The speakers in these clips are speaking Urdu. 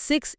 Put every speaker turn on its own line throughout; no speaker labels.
6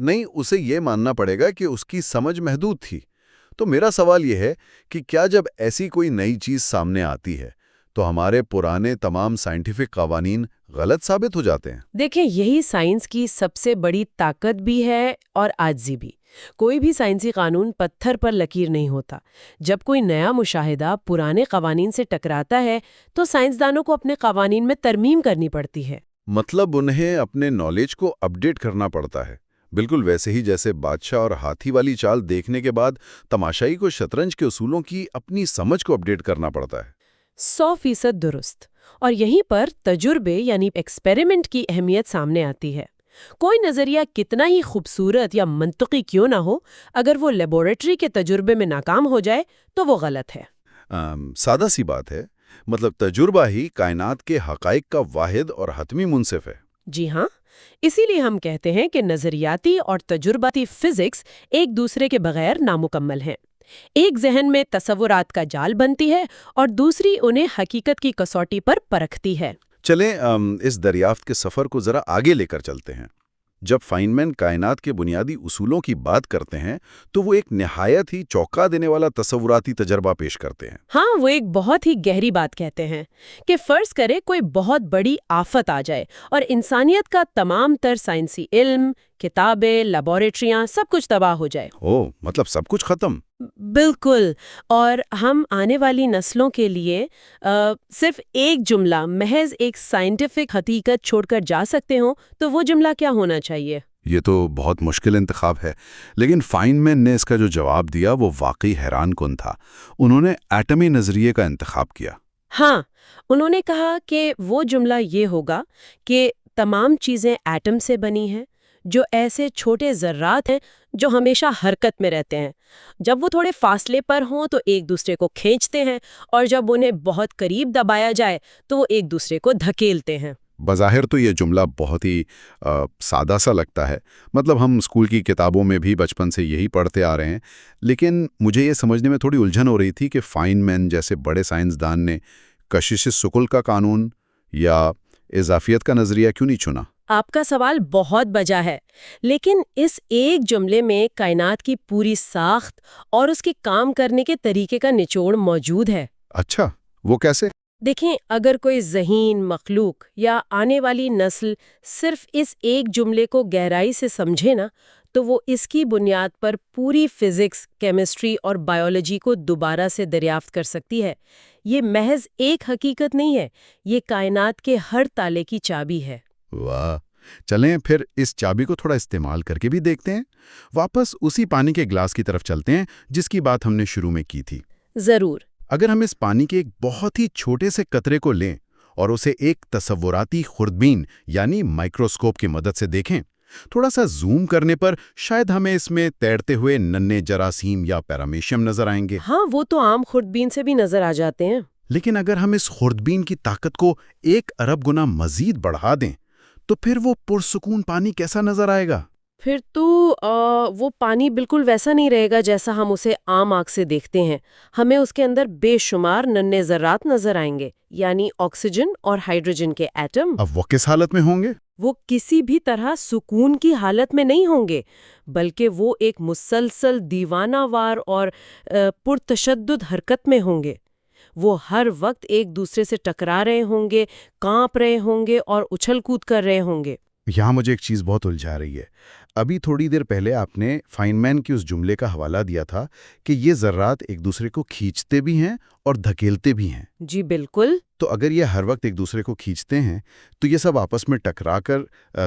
نہیں، اسے یہ ماننا پڑے گا کہ اس کی سمجھ محدود تھی۔ تو میرا سوال یہ ہے کہ کیا جب ایسی کوئی نئی چیز سامنے آتی ہے تو ہمارے پرانے تمام سائنٹیفک قوانین غلط ثابت ہو جاتے ہیں؟
دیکھیں، یہی سائنس کی سب سے بڑی طاقت بھی ہے اور عاجزی بھی۔ کوئی بھی سائنسی قانون پتھر پر لکیر نہیں ہوتا۔ جب کوئی نیا مشاہدہ پرانے قوانین سے ٹکراتا ہے تو سائنسدانوں کو اپنے قوانین میں ترمیم کرنی پڑتی ہے۔
مطلب انہیں اپنے نالج کو اپڈیٹ کرنا پڑتا ہے، بالکل ویسے ہی جیسے بادشاہ اور ہاتھی والی چال دیکھنے کے بعد تماشائی کو شطرنج کے اصولوں کی اپنی سمجھ کو اپڈیٹ کرنا پڑتا ہے۔
100% درست۔ اور یہیں پر تجربے یعنی ایکسپیریمنٹ کی اہمیت سامنے آتی ہے۔ کوئی نظریہ کتنا ہی خوبصورت یا منطقی کیوں نہ ہو، اگر وہ لیبارٹری کے تجربے میں ناکام ہو جائے تو وہ غلط ہے۔
سادہ سی بات ہے، مطلب تجربہ ہی کائنات کے حقائق کا واحد اور حتمی منصف ہے۔
جی ہاں، اسی لیے ہم کہتے ہیں کہ نظریاتی اور تجرباتی فزکس ایک دوسرے کے بغیر نامکمل ہیں۔ ایک ذہن میں تصورات کا جال بنتی ہے اور دوسری انہیں حقیقت کی کسوٹی پر پرکھتی ہے۔
چلیں اس دریافت کے سفر کو ذرا آگے لے کر چلتے ہیں۔ جب فائنمین کائنات کے بنیادی اصولوں کی بات کرتے ہیں تو وہ ایک نہایت ہی چونکا دینے والا تصوراتی تجربہ پیش کرتے ہیں۔
ہاں، وہ ایک بہت ہی گہری بات کہتے ہیں کہ فرض کرے کوئی بہت بڑی آفت آ جائے اور انسانیت کا تمام تر سائنسی علم، کتابیں، لیبارٹریاں سب کچھ تباہ ہو جائے۔
مطلب سب کچھ ختم؟
بالکل۔ اور ہم آنے والی نسلوں کے لیے صرف ایک جملہ، محض ایک سائنٹیفک حقیقت چھوڑ کر جا سکتے ہوں تو وہ جملہ کیا ہونا چاہیے؟
یہ تو بہت مشکل انتخاب ہے، لیکن فائنمین نے اس کا جو جواب دیا وہ واقعی حیران کن تھا۔ انہوں نے ایٹمی نظریے کا انتخاب کیا۔
ہاں، انہوں نے کہا کہ وہ جملہ یہ ہوگا کہ تمام چیزیں ایٹم سے بنی ہیں، جو ایسے چھوٹے ذرات ہیں جو ہمیشہ حرکت میں رہتے ہیں۔ جب وہ تھوڑے فاصلے پر ہوں تو ایک دوسرے کو کھینچتے ہیں، اور جب انہیں بہت قریب دبایا جائے تو وہ ایک دوسرے کو دھکیلتے ہیں۔
بظاہر تو یہ جملہ بہت ہی سادہ سا لگتا ہے، مطلب ہم اسکول کی کتابوں میں بھی بچپن سے یہی پڑھتے آ رہے ہیں، لیکن مجھے یہ سمجھنے میں تھوڑی الجھن ہو رہی تھی کہ فائنمین جیسے بڑے سائنسدان نے کشش ثقل کا قانون یا اضافیت کا نظریہ کیوں نہیں چنا؟
آپ کا سوال بہت بجا ہے، لیکن اس ایک جملے میں کائنات کی پوری ساخت اور اس کے کام کرنے کے طریقے کا نچوڑ موجود ہے۔
اچھا، وہ کیسے؟
دیکھیں، اگر کوئی ذہین مخلوق یا آنے والی نسل صرف اس ایک جملے کو گہرائی سے سمجھے نا، تو وہ اس کی بنیاد پر پوری فزکس، کیمسٹری اور بائیولوجی کو دوبارہ سے دریافت کر سکتی ہے۔ یہ محض ایک حقیقت نہیں ہے، یہ کائنات کے ہر تالے کی چابی ہے۔
واہ، چلیں پھر اس چابی کو تھوڑا استعمال کر کے بھی دیکھتے ہیں۔ واپس اسی پانی کے گلاس کی طرف چلتے ہیں جس کی بات ہم نے شروع میں کی تھی۔
ضرور۔
اگر ہم اس پانی کے ایک بہت ہی چھوٹے سے قطرے کو لیں اور اسے ایک تصوراتی خوردبین یعنی مائکروسکوپ کی مدد سے دیکھیں، تھوڑا سا زوم کرنے پر شاید ہمیں اس میں تیرتے ہوئے ننھے جراثیم یا پیرامیشیم نظر آئیں گے۔
ہاں، وہ تو عام خوردبین سے بھی نظر آ جاتے ہیں۔
لیکن اگر ہم اس خوردبین کی طاقت کو 1 ارب گنا مزید بڑھا دیں تو پھر وہ پرسکون پانی کیسا نظر آئے گا؟
پھر تو وہ پانی بالکل ویسا نہیں رہے گا جیسا ہم اسے عام آنکھ سے دیکھتے ہیں۔ ہمیں اس کے اندر بے شمار ننھے ذرات نظر آئیں گے، یعنی آکسیجن اور ہائیڈروجن کے ایٹم۔
اب وہ کس حالت میں ہوں گے؟
وہ کسی بھی طرح سکون کی حالت میں نہیں ہوں گے، بلکہ وہ ایک مسلسل دیوانہ وار اور پرتشدد حرکت میں ہوں گے۔ وہ ہر وقت ایک دوسرے سے ٹکرا رہے ہوں گے، کانپ رہے ہوں گے اور اچھل کود کر رہے ہوں گے۔
یہاں مجھے ایک چیز بہت الجھا رہی ہے۔ ابھی تھوڑی دیر پہلے آپ نے فائنمین کی اس جملے کا حوالہ دیا تھا کہ یہ ذرات ایک دوسرے کو کھینچتے بھی ہیں اور دھکیلتے بھی ہیں۔
جی بالکل۔
تو اگر یہ ہر وقت ایک دوسرے کو کھینچتے ہیں تو یہ سب آپس میں ٹکرا کر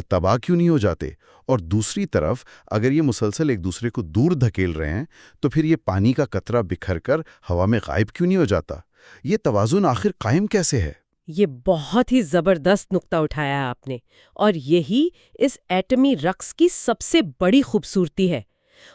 تباہ کیوں نہیں ہو جاتے؟ اور دوسری طرف اگر یہ مسلسل ایک دوسرے کو دور دھکیل رہے ہیں تو پھر یہ پانی کا قطرہ بکھر کر ہوا میں غائب کیوں نہیں ہو جاتا؟ یہ توازن آخر قائم کیسے ہے؟
یہ بہت ہی زبردست نقطہ اٹھایا ہے آپ نے، اور یہی اس ایٹمی رقص کی سب سے بڑی خوبصورتی ہے۔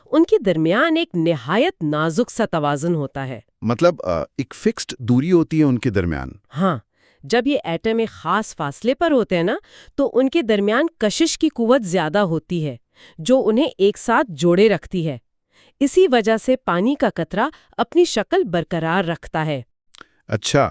ان کے درمیان ایک نہایت نازک سا توازن ہوتا ہے۔
مطلب ایک فکسڈ دوری ہوتی ہے ان کے درمیان؟
ہاں، جب یہ ایٹم ایک خاص فاصلے پر ہوتے ہیں نا تو ان کے درمیان کشش کی قوت زیادہ ہوتی ہے جو انہیں ایک ساتھ جوڑے رکھتی ہے۔ اسی وجہ سے پانی کا قطرہ اپنی شکل برقرار رکھتا ہے۔
اچھا،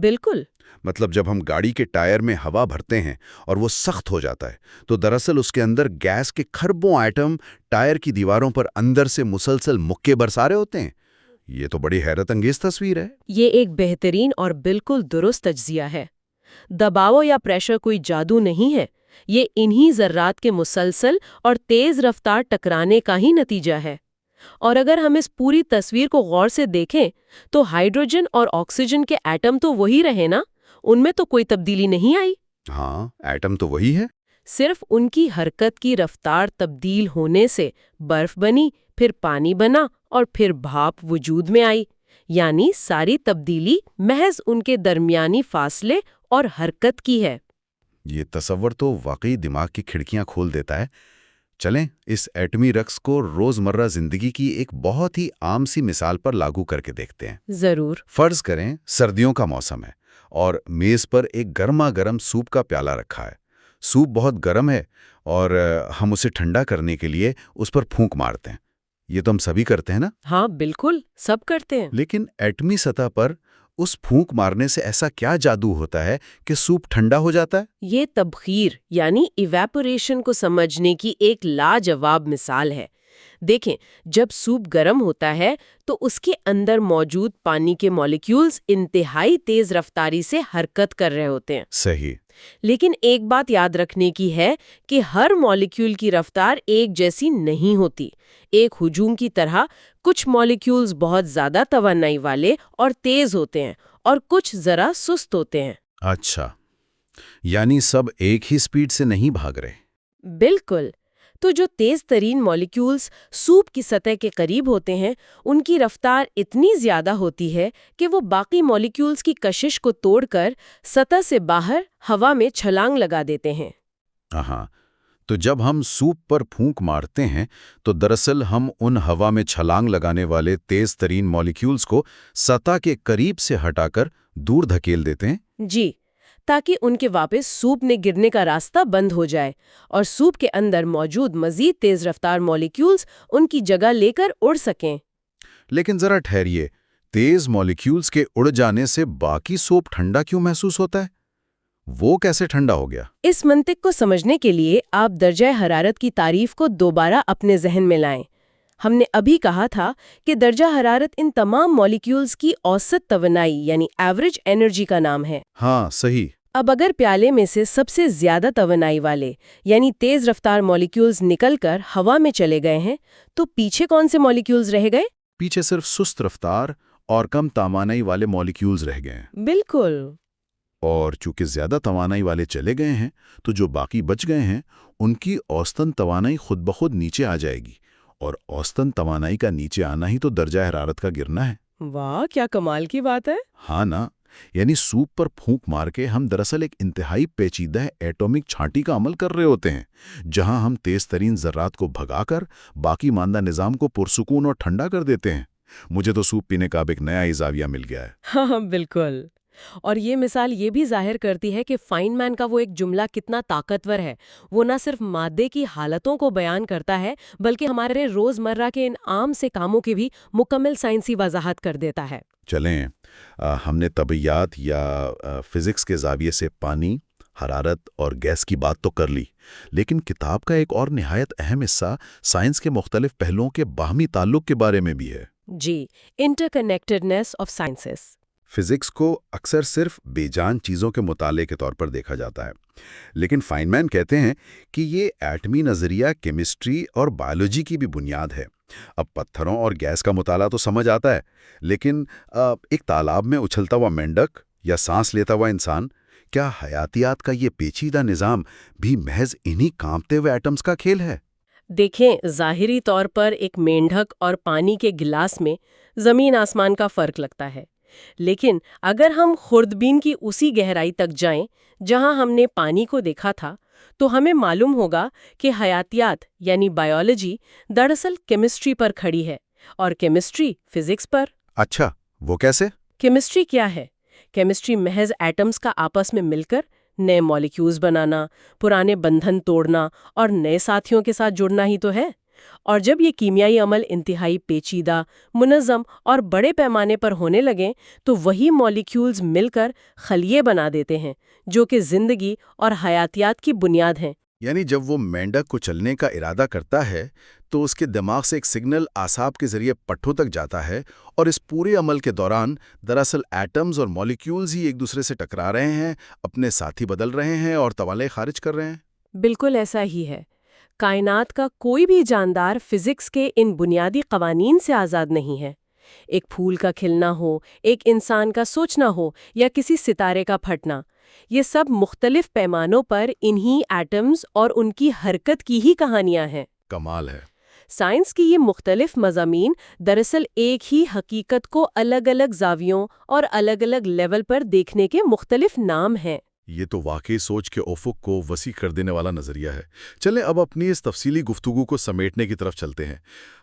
بالکل।
مطلب جب ہم گاڑی کے ٹائر میں ہوا بھرتے ہیں اور وہ سخت ہو جاتا ہے تو دراصل اس کے اندر گیس کے خربوں ایٹم ٹائر کی دیواروں پر اندر سے مسلسل مکے برسا رہے ہوتے ہیں۔ یہ تو بڑی حیرت انگیز تصویر ہے۔
یہ ایک بہترین اور بالکل درست تجزیہ ہے۔ دباؤ یا پریشر کوئی جادو نہیں ہے، یہ انہی ذرات کے مسلسل اور تیز رفتار ٹکرانے کا ہی نتیجہ ہے۔ اور اگر ہم اس پوری تصویر کو غور سے دیکھیں تو ہائیڈروجن اور آکسیجن کے ایٹم تو وہی رہے نا، ان میں تو کوئی تبدیلی نہیں آئی۔
ہاں، ایٹم تو وہی ہے۔
صرف ان کی حرکت کی رفتار تبدیل ہونے سے برف بنی، پھر پانی بنا اور پھر بھاپ وجود میں آئی۔ یعنی ساری تبدیلی محض ان کے درمیانی فاصلے اور حرکت کی ہے۔
یہ تصور تو واقعی دماغ کی کھڑکیاں کھول دیتا ہے۔ چلیں اس ایٹمی رقص کو روزمرہ زندگی کی ایک بہت ہی عام سی مثال پر لاگو کر کے دیکھتے ہیں۔
ضرور۔
فرض کریں سردیوں کا موسم ہے اور میز پر ایک گرما گرم سوپ کا پیالہ رکھا ہے۔ سوپ بہت گرم ہے اور ہم اسے ٹھنڈا کرنے کے لیے اس پر پھونک مارتے ہیں۔ یہ تو ہم سبھی کرتے ہیں نا؟
ہاں بالکل، سب کرتے ہیں۔
لیکن ایٹمی سطح پر اس پھونک مارنے سے ایسا کیا جادو ہوتا ہے کہ سوپ ٹھنڈا ہو جاتا ہے؟
یہ تبخیر یعنی ایویپوریشن کو سمجھنے کی ایک لاجواب مثال ہے۔ دیکھیں، جب سوپ گرم ہوتا ہے تو اس کے اندر موجود پانی کے مالیکیولز انتہائی تیز رفتاری سے حرکت کر رہے ہوتے ہیں۔
صحیح۔
لیکن ایک بات یاد رکھنے کی ہے کہ ہر مالیکیول کی رفتار ایک جیسی نہیں ہوتی۔ ایک ہجوم کی طرح کچھ مالیکیولز بہت زیادہ توانائی والے اور تیز ہوتے ہیں اور کچھ ذرا سست ہوتے ہیں۔
اچھا، یعنی سب ایک ہی سپیڈ سے نہیں بھاگ رہے۔
بالکل۔ تو جو تیز ترین مالیکیولز سوپ کی سطح کے قریب ہوتے ہیں، ان کی رفتار اتنی زیادہ ہوتی ہے کہ وہ باقی مالیکیولز کی کشش کو توڑ کر سطح سے باہر ہوا میں چھلانگ لگا دیتے ہیں۔
ہاں، تو جب ہم سوپ پر پھونک مارتے ہیں تو دراصل ہم ان ہوا میں چھلانگ لگانے والے تیز ترین مالیکیولز کو سطح کے قریب سے ہٹا کر دور دھکیل دیتے ہیں۔
جی، تاکہ ان کے واپس سوپ میں گرنے کا راستہ بند ہو جائے اور سوپ کے اندر موجود مزید تیز رفتار مالیکیولز ان کی جگہ لے کر اڑ سکیں۔
لیکن ذرا ٹھہریے، تیز مالیکیولز کے اڑ جانے سے باقی سوپ ٹھنڈا کیوں محسوس ہوتا ہے؟ وہ کیسے ٹھنڈا ہو گیا؟
اس منطق کو سمجھنے کے لیے آپ درجہ حرارت کی تعریف کو دوبارہ اپنے ذہن میں لائیں۔ ہم نے ابھی کہا تھا کہ درجہ حرارت ان تمام مالیکیولز کی اوسط توانائی یعنی ایوریج انرجی کا نام ہے۔
ہاں، صحیح۔
اب اگر پیالے میں سے سب سے زیادہ توانائی والے یعنی تیز رفتار مالیکیولز نکل کر ہوا میں چلے گئے ہیں تو پیچھے کون سے مالیکیولز رہ گئے؟
پیچھے صرف سست رفتار اور کم توانائی والے مالیکیولز رہ گئے ہیں۔
بالکل۔
اور چونکہ زیادہ توانائی والے چلے گئے ہیں تو جو باقی بچ گئے ہیں ان کی اوسطن توانائی خود بخود نیچے آ جائے گی، اور اوسطن توانائی کا نیچے آنا ہی تو درجہ حرارت کا گرنا ہے۔
واہ، کیا کمال کی بات ہے۔
ہاں نا، یعنی سوپ پر پھونک مار کے ہم دراصل ایک انتہائی پیچیدہ ایٹمک چھانٹی کا عمل کر رہے ہوتے ہیں، جہاں ہم تیز ترین ذرات کو بھگا کر باقی ماندہ نظام کو پرسکون اور ٹھنڈا کر دیتے ہیں۔ مجھے تو سوپ پینے کا اب ایک نیا ہی زاویہ مل گیا ہے۔
ہاں بالکل۔ اور یہ مثال یہ بھی ظاہر کرتی ہے کہ فائن مین کا وہ ایک جملہ کتنا طاقتور ہے۔ وہ نہ صرف مادے کی حالتوں کو بیان کرتا ہے بلکہ ہمارے روزمرہ کے ان عام سے کاموں کی بھی مکمل سائنسی وضاحت کر دیتا ہے۔
چلیں، ہم نے طبیعیات یا فزکس کے زاویے سے پانی، حرارت اور گیس کی بات تو کر لی، لیکن کتاب کا ایک اور نہایت اہم حصہ سائنس کے مختلف پہلوؤں کے باہمی تعلق کے بارے میں بھی ہے۔
جی، interconnectedness of sciences.
Physics کو اکثر صرف بے جان چیزوں کے مطالعے کے طور پر دیکھا جاتا ہے، لیکن فائن مین کہتے ہیں کہ یہ ایٹمی نظریہ کیمسٹری اور بائیولوجی کی بھی بنیاد ہے۔ اب پتھروں اور گیس کا مطالعہ تو سمجھ آتا ہے، لیکن ایک تالاب میں اچھلتا ہوا مینڈک یا سانس لیتا ہوا انسان، کیا حیاتیات کا یہ پیچیدہ نظام بھی محض انہی کانپتے ہوئے ایٹمز کا کھیل ہے؟
دیکھیں، ظاہری طور پر ایک مینڈک اور پانی کے گلاس میں زمین آسمان کا فرق لگتا ہے، لیکن اگر ہم خوردبین کی اسی گہرائی تک جائیں جہاں ہم نے پانی کو دیکھا تھا تو ہمیں معلوم ہوگا کہ حیاتیات یعنی بائیولوجی دراصل کیمسٹری پر کھڑی ہے اور کیمسٹری فزکس پر۔
اچھا، وہ کیسے؟
کیمسٹری کیا ہے؟ کیمسٹری محض ایٹمز کا آپس میں مل کر نئے مالیکیولز بنانا، پرانے بندھن توڑنا اور نئے ساتھیوں کے ساتھ جڑنا ہی تو ہے۔ اور جب یہ کیمیائی عمل انتہائی پیچیدہ، منظم اور بڑے پیمانے پر ہونے لگیں تو وہی مالیکیولز مل کر خلیے بنا دیتے ہیں جو کہ زندگی اور حیاتیات کی بنیاد ہیں۔
یعنی جب وہ مینڈک کو چلنے کا ارادہ کرتا ہے تو اس کے دماغ سے ایک سگنل اعصاب کے ذریعے پٹھوں تک جاتا ہے، اور اس پورے عمل کے دوران دراصل ایٹمز اور مالیکیولز ہی ایک دوسرے سے ٹکرا رہے ہیں، اپنے ساتھی بدل رہے ہیں اور توانائی خارج کر رہے ہیں۔
بالکل ایسا ہی ہے۔ کائنات کا کوئی بھی جاندار فزکس کے ان بنیادی قوانین سے آزاد نہیں ہے۔ ایک پھول کا کھلنا ہو، ایک انسان کا سوچنا ہو یا کسی ستارے کا پھٹنا، یہ سب مختلف پیمانوں پر انہی ایٹمز اور ان کی حرکت کی ہی کہانیاں ہیں۔
کمال ہے۔
سائنس کی یہ مختلف مضامین دراصل ایک ہی حقیقت کو الگ الگ زاویوں اور الگ الگ لیول پر دیکھنے کے مختلف نام ہیں۔
یہ تو واقعی سوچ کے افق کو وسیع کر دینے والا نظریہ ہے۔ چلیں اب اپنی اس تفصیلی گفتگو کو سمیٹنے کی طرف چلتے ہیں۔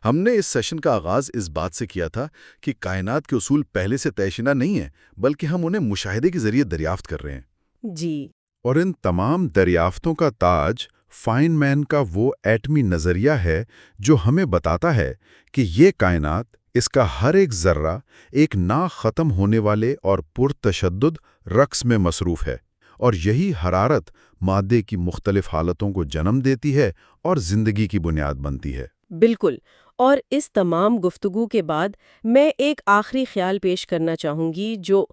ہم نے اس سیشن کا آغاز اس بات سے کیا تھا کہ کائنات کے اصول پہلے سے طے شدہ نہیں ہیں، بلکہ ہم انہیں مشاہدے کے ذریعے دریافت کر رہے ہیں۔
جی۔
اور ان تمام دریافتوں کا تاج فائن مین کا وہ ایٹمی نظریہ ہے جو ہمیں بتاتا ہے کہ یہ کائنات، اس کا ہر ایک ذرہ ایک نا ختم ہونے والے اور پرتشدد رقص میں مصروف ہے، اور یہی حرارت مادے کی مختلف حالتوں کو جنم دیتی ہے اور زندگی کی بنیاد بنتی ہے۔
بالکل۔ اور اس تمام گفتگو کے بعد میں ایک آخری خیال پیش کرنا چاہوں گی جو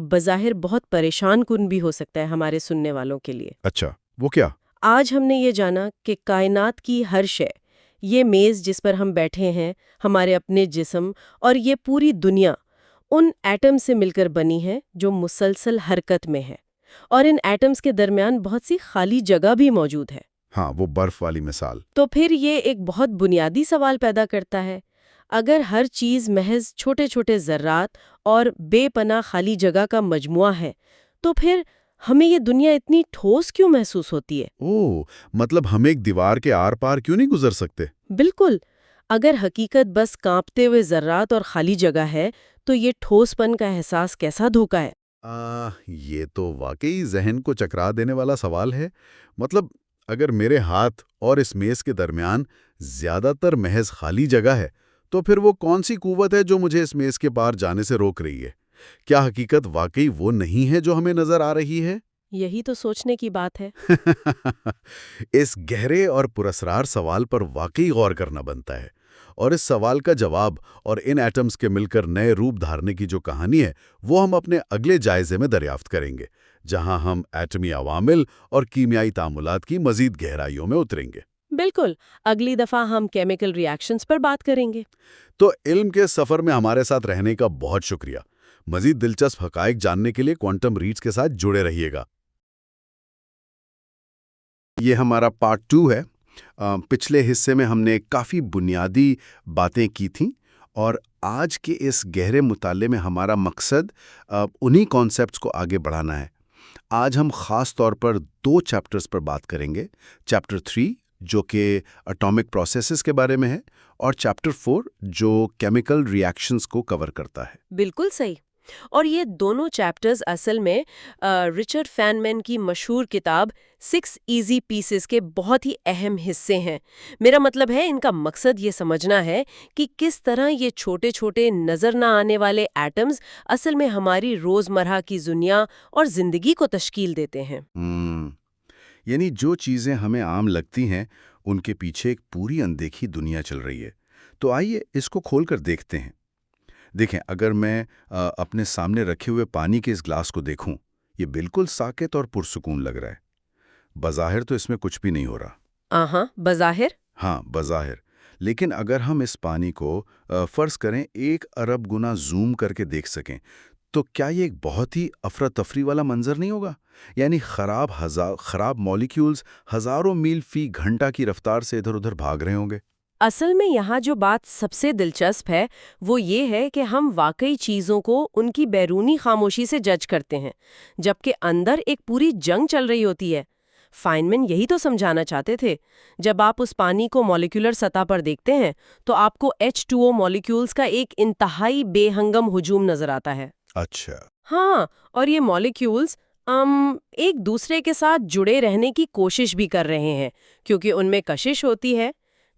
بظاہر بہت پریشان کن بھی ہو سکتا ہے ہمارے سننے والوں کے لیے۔
اچھا، وہ کیا؟
آج ہم نے یہ جانا کہ کائنات کی ہر شے، یہ میز جس پر ہم بیٹھے ہیں، ہمارے اپنے جسم اور یہ پوری دنیا ان ایٹم سے مل کر بنی ہے جو مسلسل حرکت میں ہے، اور ان ایٹمز کے درمیان بہت سی خالی جگہ بھی موجود ہے۔
ہاں، وہ برف والی مثال۔
تو پھر یہ ایک بہت بنیادی سوال پیدا کرتا ہے، اگر ہر چیز محض چھوٹے چھوٹے ذرات اور بے پناہ خالی جگہ کا مجموعہ ہے تو پھر ہمیں یہ دنیا اتنی ٹھوس کیوں محسوس ہوتی ہے؟
مطلب ہم ایک دیوار کے آر پار کیوں نہیں گزر سکتے؟
بالکل۔ اگر حقیقت بس کانپتے ہوئے ذرات اور خالی جگہ ہے تو یہ ٹھوس پن کا احساس کیسا دھوکا ہے؟
یہ تو واقعی ذہن کو چکرا دینے والا سوال ہے۔ مطلب اگر میرے ہاتھ اور اس میز کے درمیان زیادہ تر محض خالی جگہ ہے تو پھر وہ کون سی قوت ہے جو مجھے اس میز کے پار جانے سے روک رہی ہے؟ کیا حقیقت واقعی وہ نہیں ہے جو ہمیں نظر آ رہی ہے؟
یہی تو سوچنے کی بات ہے۔
اس گہرے اور پراسرار سوال پر واقعی غور کرنا بنتا ہے، اور اس سوال کا جواب اور ان ایٹمز کے مل کر نئے روپ دھارنے کی جو کہانی ہے وہ ہم اپنے اگلے جائزے میں دریافت کریں گے، جہاں ہم ایٹمی عوامل اور کیمیائی تعاملات کی مزید گہرائیوں میں اتریں گے۔
بالکل۔ اگلی دفعہ ہم کیمیکل ری ایکشنز پر بات کریں گے۔
تو علم کے سفر میں ہمارے ساتھ رہنے کا بہت شکریہ۔ مزید دلچسپ حقائق جاننے کے لیے کوانٹم ریڈز کے ساتھ جڑے رہیے گا۔ یہ ہمارا پارٹ 2 ہے۔ پچھلے حصے میں ہم نے کافی بنیادی باتیں کی تھیں، اور آج کے اس گہرے مطالعے میں ہمارا مقصد انہی کانسیپٹس کو آگے بڑھانا ہے۔ آج ہم خاص طور پر 2 چیپٹرز پر بات کریں گے۔ چیپٹر 3 جو کہ اٹامک پروسیسز کے بارے میں ہے، اور چیپٹر 4 جو کیمیکل ری ایکشنز کو کور کرتا ہے۔
بالکل صحیح۔ اور یہ دونوں چیپٹرز اصل میں رچرڈ فینمین کی مشہور کتاب 6 ایزی پیسز کے بہت ہی اہم حصے ہیں۔ میرا مطلب ہے ان کا مقصد یہ سمجھنا ہے کہ کس طرح یہ چھوٹے چھوٹے نظر نہ آنے والے ایٹمز اصل میں ہماری روزمرہ کی دنیا اور زندگی کو تشکیل دیتے ہیں۔
یعنی جو چیزیں ہمیں عام لگتی ہیں ان کے پیچھے ایک پوری اندیکھی دنیا چل رہی ہے۔ تو آئیے اس کو کھول کر دیکھتے ہیں۔ دیکھیں، اگر میں اپنے سامنے رکھے ہوئے پانی کے اس گلاس کو دیکھوں، یہ بالکل ساکت اور پرسکون لگ رہا ہے۔ بظاہر تو اس میں کچھ بھی نہیں ہو رہا۔
بظاہر؟
ہاں، بظاہر۔ لیکن اگر ہم اس پانی کو فرض کریں 1 ارب گنا زوم کر کے دیکھ سکیں تو کیا یہ ایک بہت ہی افراتفری والا منظر نہیں ہوگا؟ یعنی خراب مالیکیولز ہزاروں میل فی گھنٹہ کی رفتار سے ادھر ادھر بھاگ رہے ہوں گے۔
اصل میں یہاں جو بات سب سے دلچسپ ہے وہ یہ ہے کہ ہم واقعی چیزوں کو ان کی بیرونی خاموشی سے جج کرتے ہیں، جبکہ اندر ایک پوری جنگ چل رہی ہوتی ہے۔ فائنمین یہی تو سمجھانا چاہتے تھے۔ جب آپ اس پانی کو مالیکولر سطح پر دیکھتے ہیں تو آپ کو H2O مالیکیولز کا ایک انتہائی بے ہنگم ہجوم نظر آتا ہے۔
اچھا۔
ہاں، اور یہ مالیکیولز ایک دوسرے کے ساتھ جڑے رہنے کی کوشش بھی کر رہے ہیں کیونکہ ان میں کشش ہوتی ہے،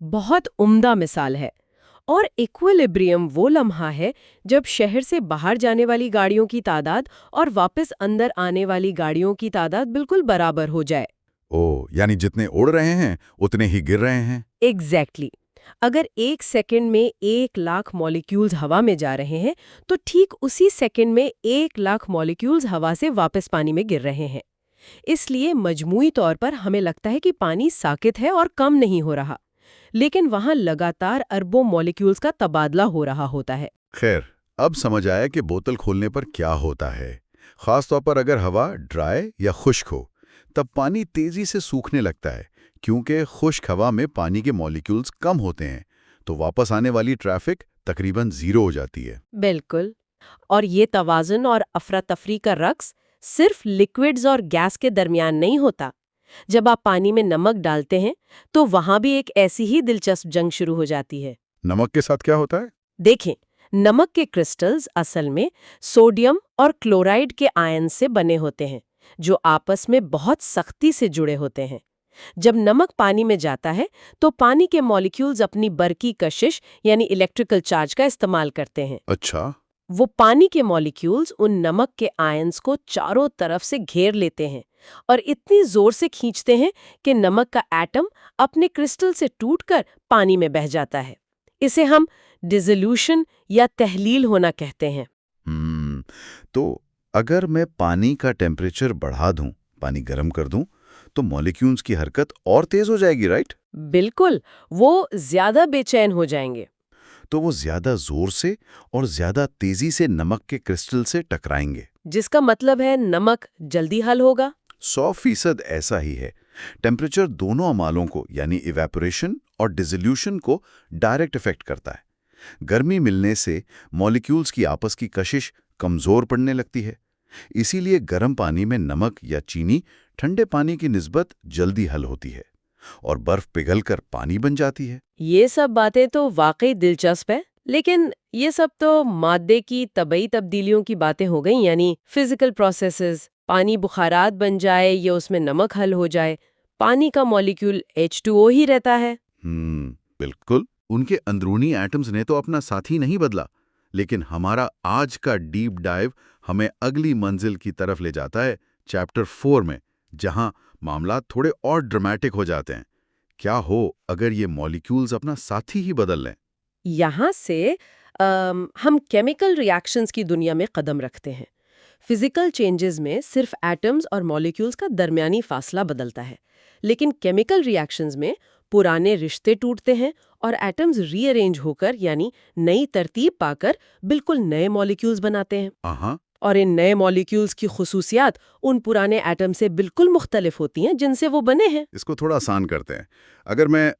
بہت عمدہ مثال ہے۔ اور ایکویلیبریم وہ لمحہ ہے جب شہر سے باہر جانے والی گاڑیوں کی تعداد اور واپس اندر آنے والی گاڑیوں کی تعداد بالکل برابر ہو جائے۔
یعنی جتنے اڑ رہے ہیں اتنے ہی گر رہے ہیں۔
ایگزیکٹلی۔ اگر 1 سیکنڈ میں 1,00,000 مالیکیولز ہوا میں جا رہے ہیں تو ٹھیک اسی سیکنڈ میں 1,00,000 مالیکیولز ہوا سے واپس پانی میں گر رہے ہیں۔ اس لیے مجموعی طور پر ہمیں لگتا ہے کہ پانی ساکت ہے اور کم نہیں ہو رہا، لیکن وہاں لگاتار اربوں مالیکیولز کا تبادلہ ہو رہا ہوتا ہے۔
خیر، اب سمجھ آیا کہ بوتل کھولنے پر کیا ہوتا ہے۔ خاص طور پر اگر ہوا ڈرائی یا خشک ہو، تب پانی تیزی سے سوکھنے لگتا ہے، کیونکہ خشک ہوا میں پانی کے مالیکیولز کم ہوتے ہیں، تو واپس آنے والی ٹریفک تقریباً زیرو ہو جاتی ہے۔
بالکل۔ اور یہ توازن اور افراتفری کا رقص صرف لکوڈز اور گیس کے درمیان نہیں ہوتا۔ جب آپ پانی میں نمک ڈالتے ہیں تو وہاں بھی ایک ایسی ہی دلچسپ جنگ شروع ہو جاتی ہے۔
نمک کے ساتھ کیا ہوتا ہے؟
دیکھیں، نمک کے کرسٹلز اصل میں سوڈیم اور کلورائڈ کے آئن سے بنے ہوتے ہیں جو آپس میں بہت سختی سے جڑے ہوتے ہیں۔ جب نمک پانی میں جاتا ہے تو پانی کے مالیکیولز اپنی برقی کشش یعنی الیکٹریکل چارج کا استعمال کرتے ہیں۔
اچھا۔
وہ پانی کے مالیکیولز ان نمک کے آئنز کو چاروں طرف سے گھیر لیتے ہیں اور اتنی زور سے کھینچتے ہیں کہ نمک کا ایٹم اپنے کرسٹل سے ٹوٹ کر پانی میں بہہ جاتا ہے۔ اسے ہم ڈیزولوشن یا تحلیل ہونا کہتے ہیں۔
تو اگر میں پانی کا ٹیمپریچر بڑھا دوں، پانی گرم کر دوں، تو مالیکیولز کی حرکت اور تیز ہو جائے گی، رائٹ؟
بالکل، وہ زیادہ بے چین ہو جائیں گے۔
تو وہ زیادہ زور سے اور زیادہ تیزی سے نمک کے کرسٹل سے ٹکرائیں گے،
جس کا مطلب ہے نمک جلدی حل ہوگا۔
100% ایسا ہی ہے۔ ٹیمپریچر دونوں اعمالوں کو یعنی ایویپوریشن اور ڈیزولوشن کو ڈائریکٹ افیکٹ کرتا ہے۔ گرمی ملنے سے مالیکیولز کی آپس کی کشش کمزور پڑنے لگتی ہے، اسی لیے گرم پانی میں نمک یا چینی ٹھنڈے پانی کی نسبت جلدی حل ہوتی ہے اور برف پگھل کر پانی بن جاتی ہے۔
یہ سب باتیں تو واقعی دلچسپ ہیں، لیکن یہ سب تو مادے کی طبعی تبدیلیوں کی باتیں ہو گئیں، یعنی فزیکل پروسیسز۔ پانی بخارات بن جائے یا اس میں نمک حل ہو جائے، پانی کا مالیکیول H2O ہی رہتا ہے۔
بالکل، ان کے اندرونی ایٹمز نے تو اپنا ساتھی نہیں بدلا، لیکن ہمارا آج کا ڈیپ ڈائیو ہمیں اگلی منزل کی طرف لے جاتا ہے، چیپٹر 4 میں، جہاں معاملات تھوڑے اور ڈرامیٹک ہو جاتے ہیں۔ کیا ہو اگر یہ مالیکیولز اپنا ساتھی ہی بدل لیں؟
یہاں سے ہم کیمیکل ری ایکشنز کی دنیا میں قدم رکھتے ہیں۔ فزیکل چینجز میں صرف ایٹمز اور مالیکیولز کا درمیانی فاصلہ بدلتا ہے، لیکن کیمیکل ری ایکشنز میں پرانے رشتے ٹوٹتے ہیں اور ایٹمز ری ارینج ہو کر یعنی نئی ترتیب پا کر بالکل نئے مالیکیولز بناتے ہیں۔ اور ان نئے مالیکیولز کی خصوصیات ان پرانے ایٹم سے بالکل مختلف ہوتی ہیں جن سے وہ بنے ہیں۔
اس کو تھوڑا آسان کرتے ہیں۔ اگر میں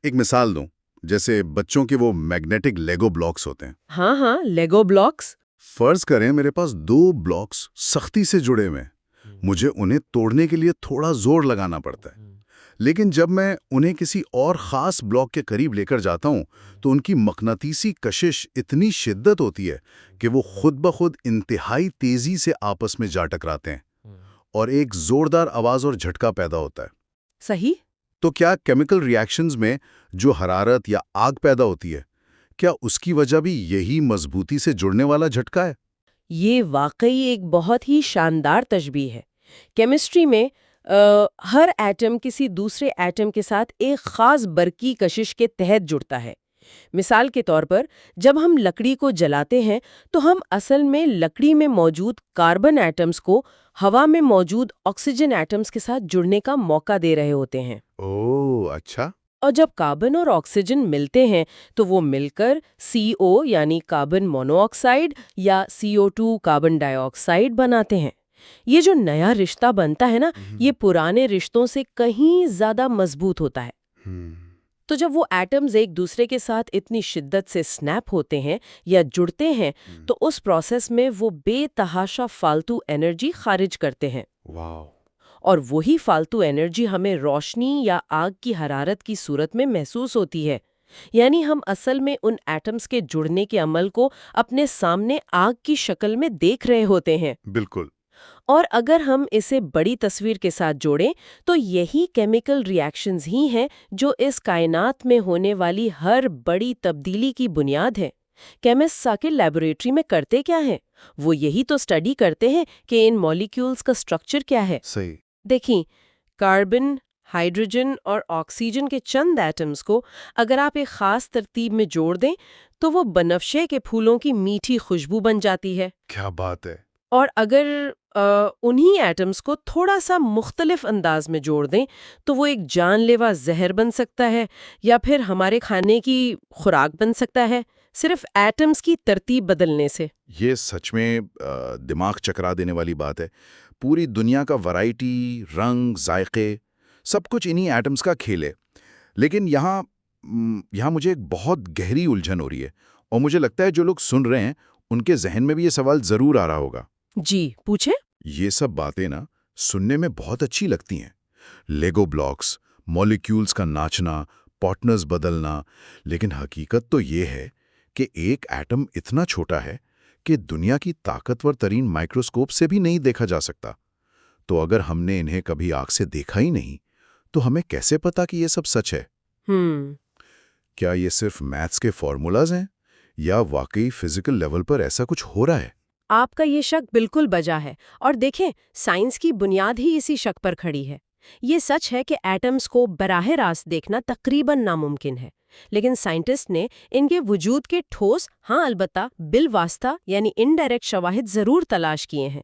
ایک مثال دوں، جیسے بچوں کے وہ میگنیٹک لیگو بلاکس ہوتے ہیں۔
ہاں، لیگو بلاکس۔
فرض کریں میرے پاس 2 بلاکس سختی سے جڑے ہوئے ہیں، مجھے انہیں توڑنے کے لیے تھوڑا زور لگانا پڑتا ہے، لیکن جب میں انہیں کسی اور خاص بلاک کے قریب لے کر جاتا ہوں تو ان کی مقناطیسی کشش اتنی شدت ہوتی ہے کہ وہ خود بخود انتہائی تیزی سے آپس میں جا ٹکراتے ہیں اور ایک زوردار آواز اور جھٹکا پیدا ہوتا ہے۔
صحیح۔
تو کیا کیمیکل ری ایکشنز میں جو حرارت یا آگ پیدا ہوتی ہے، کیا اس کی وجہ بھی یہی مضبوطی سے جڑنے والا جھٹکا ہے؟
یہ واقعی ایک بہت ہی شاندار تشبیہ ہے۔ کیمسٹری میں ہر ایٹم کسی دوسرے ایٹم کے ساتھ ایک خاص برقی کشش کے تحت جڑتا ہے۔ مثال کے طور پر جب ہم لکڑی کو جلاتے ہیں تو ہم اصل میں لکڑی میں موجود کاربن ایٹمز کو ہوا میں موجود آکسیجن ایٹمز کے ساتھ جڑنے کا موقع دے رہے ہوتے ہیں۔
اچھا۔
اور جب کاربن اور آکسیجن ملتے ہیں تو وہ مل کر CO یعنی کاربن مونو آکسائڈ یا CO2 کاربن ڈائی آکسائڈ بناتے ہیں۔ یہ جو نیا رشتہ بنتا ہے نا، یہ پرانے رشتوں سے کہیں زیادہ مضبوط ہوتا ہے۔ تو جب وہ ایٹمز ایک دوسرے کے ساتھ اتنی شدت سے سنیپ ہوتے ہیں یا جڑتے ہیں تو اس پروسیس میں وہ بے تحاشا فالتو انرجی خارج کرتے ہیں۔ اور وہی فالتو انرجی ہمیں روشنی یا آگ کی حرارت کی صورت میں محسوس ہوتی ہے۔ یعنی ہم اصل میں ان ایٹمز کے جڑنے کے عمل کو اپنے سامنے آگ کی شکل میں دیکھ رہے ہوتے ہیں۔
بالکل۔
اور اگر ہم اسے بڑی تصویر کے ساتھ جوڑیں تو یہی کیمیکل ری ایکشنز ہی ہیں جو اس کائنات میں ہونے والی ہر بڑی تبدیلی کی بنیاد ہے۔ کیمسٹس آ کے لیبوریٹری میں کرتے کیا ہیں؟ وہ یہی تو اسٹڈی کرتے ہیں کہ ان مالیکیولز کا اسٹرکچر کیا ہے۔
صحیح۔
دیکھیں، کاربن، ہائیڈروجن اور آکسیجن کے چند ایٹمز کو اگر آپ ایک خاص ترتیب میں جوڑ دیں تو وہ بنفشے کے پھولوں کی میٹھی خوشبو بن جاتی ہے۔
کیا بات ہے!
اور اگر انہی ایٹمز کو تھوڑا سا مختلف انداز میں جوڑ دیں تو وہ ایک جان لیوا زہر بن سکتا ہے یا پھر ہمارے کھانے کی خوراک بن سکتا ہے، صرف ایٹمز کی ترتیب بدلنے سے۔
یہ سچ میں دماغ چکرا دینے والی بات ہے۔ پوری دنیا کا ورائٹی، رنگ، ذائقے، سب کچھ انہی ایٹمز کا کھیل ہے۔ لیکن یہاں مجھے ایک بہت گہری الجھن ہو رہی ہے، اور مجھے لگتا ہے جو لوگ سن رہے ہیں ان کے ذہن میں بھی یہ سوال ضرور آ رہا ہوگا۔
جی پوچھیں۔
یہ سب باتیں نا سننے میں بہت اچھی لگتی ہیں، لیگو بلاکس، مالیکیولز کا ناچنا، پارٹنرز بدلنا، لیکن حقیقت تو یہ ہے کہ ایک ایٹم اتنا چھوٹا ہے کہ دنیا کی طاقتور ترین مائکروسکوپ سے بھی نہیں دیکھا جا سکتا۔ تو اگر ہم نے انہیں کبھی آنکھ سے دیکھا ہی نہیں تو ہمیں کیسے پتا کہ یہ سب سچ ہے؟ کیا یہ صرف میتھس کے فارمولاز ہیں یا واقعی فزیکل لیول پر ایسا کچھ ہو رہا ہے؟
آپ کا یہ شک بالکل بجا ہے، اور دیکھیں سائنس کی بنیاد ہی اسی شک پر کھڑی ہے۔ یہ سچ ہے کہ ایٹمز کو براہ راست دیکھنا تقریباً ناممکن ہے، لیکن سائنٹسٹ نے ان کے وجود کے ٹھوس، ہاں البتہ بالواسطہ یعنی انڈائریکٹ شواہد ضرور تلاش کیے ہیں۔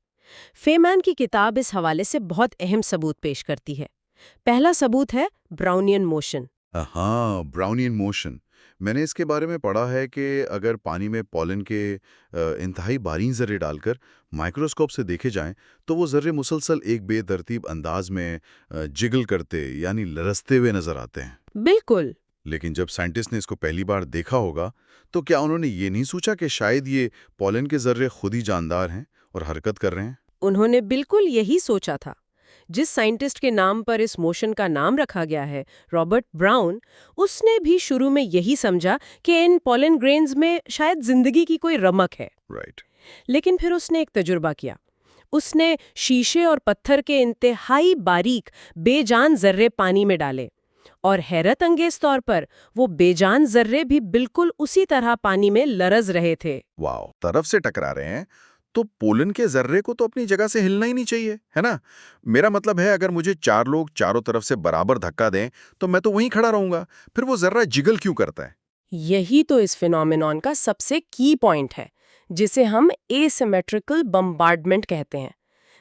فیمین کی کتاب اس حوالے سے بہت اہم ثبوت پیش کرتی ہے۔ پہلا ثبوت ہے براؤنین موشن۔
ہاں، براؤنین موشن۔ میں نے اس کے بارے میں پڑھا ہے کہ اگر پانی میں پولن کے انتہائی باریک ذرے ڈال کر مائکروسکوپ سے دیکھے جائیں تو وہ ذرے مسلسل ایک بے ترتیب انداز میں جگل کرتے یعنی لرزتے ہوئے نظر آتے ہیں۔
بالکل۔
لیکن جب سائنٹسٹ نے اس کو پہلی بار دیکھا ہوگا تو کیا انہوں نے یہ نہیں سوچا کہ شاید یہ پولن کے ذرے خود ہی جاندار ہیں اور حرکت کر رہے ہیں؟
انہوں نے بالکل یہی سوچا تھا۔ جس سائنٹسٹ کے نام پر اس موشن کا نام رکھا گیا ہے، رابرٹ براؤن، اس نے بھی شروع میں یہی سمجھا کہ ان پولن گرینز میں شاید زندگی کی کوئی رمق ہے۔
رائٹ۔
لیکن پھر اس نے ایک تجربہ کیا۔ اس نے شیشے اور پتھر کے انتہائی باریک بے جان ذرے پانی میں ڈالے، اور حیرت انگیز طور پر وہ بے جان ذرے بھی بالکل اسی طرح پانی میں لرز رہے تھے۔
واو، طرف سے ٹکرا رہے ہیں تو پولن کے ذرے کو تو اپنی جگہ سے ہلنا ہی نہیں چاہیے، ہے نا؟ میرا مطلب ہے اگر مجھے چار لوگ چاروں طرف سے برابر دھکا دیں تو میں تو وہیں کھڑا رہوں گا، پھر وہ ذرہ جگل کیوں کرتا ہے؟
یہی تو اس فینومینون کا سب سے کی پوائنٹ ہے، جسے ہم اے سیمیٹریکل بمبارڈمنٹ کہتے ہیں۔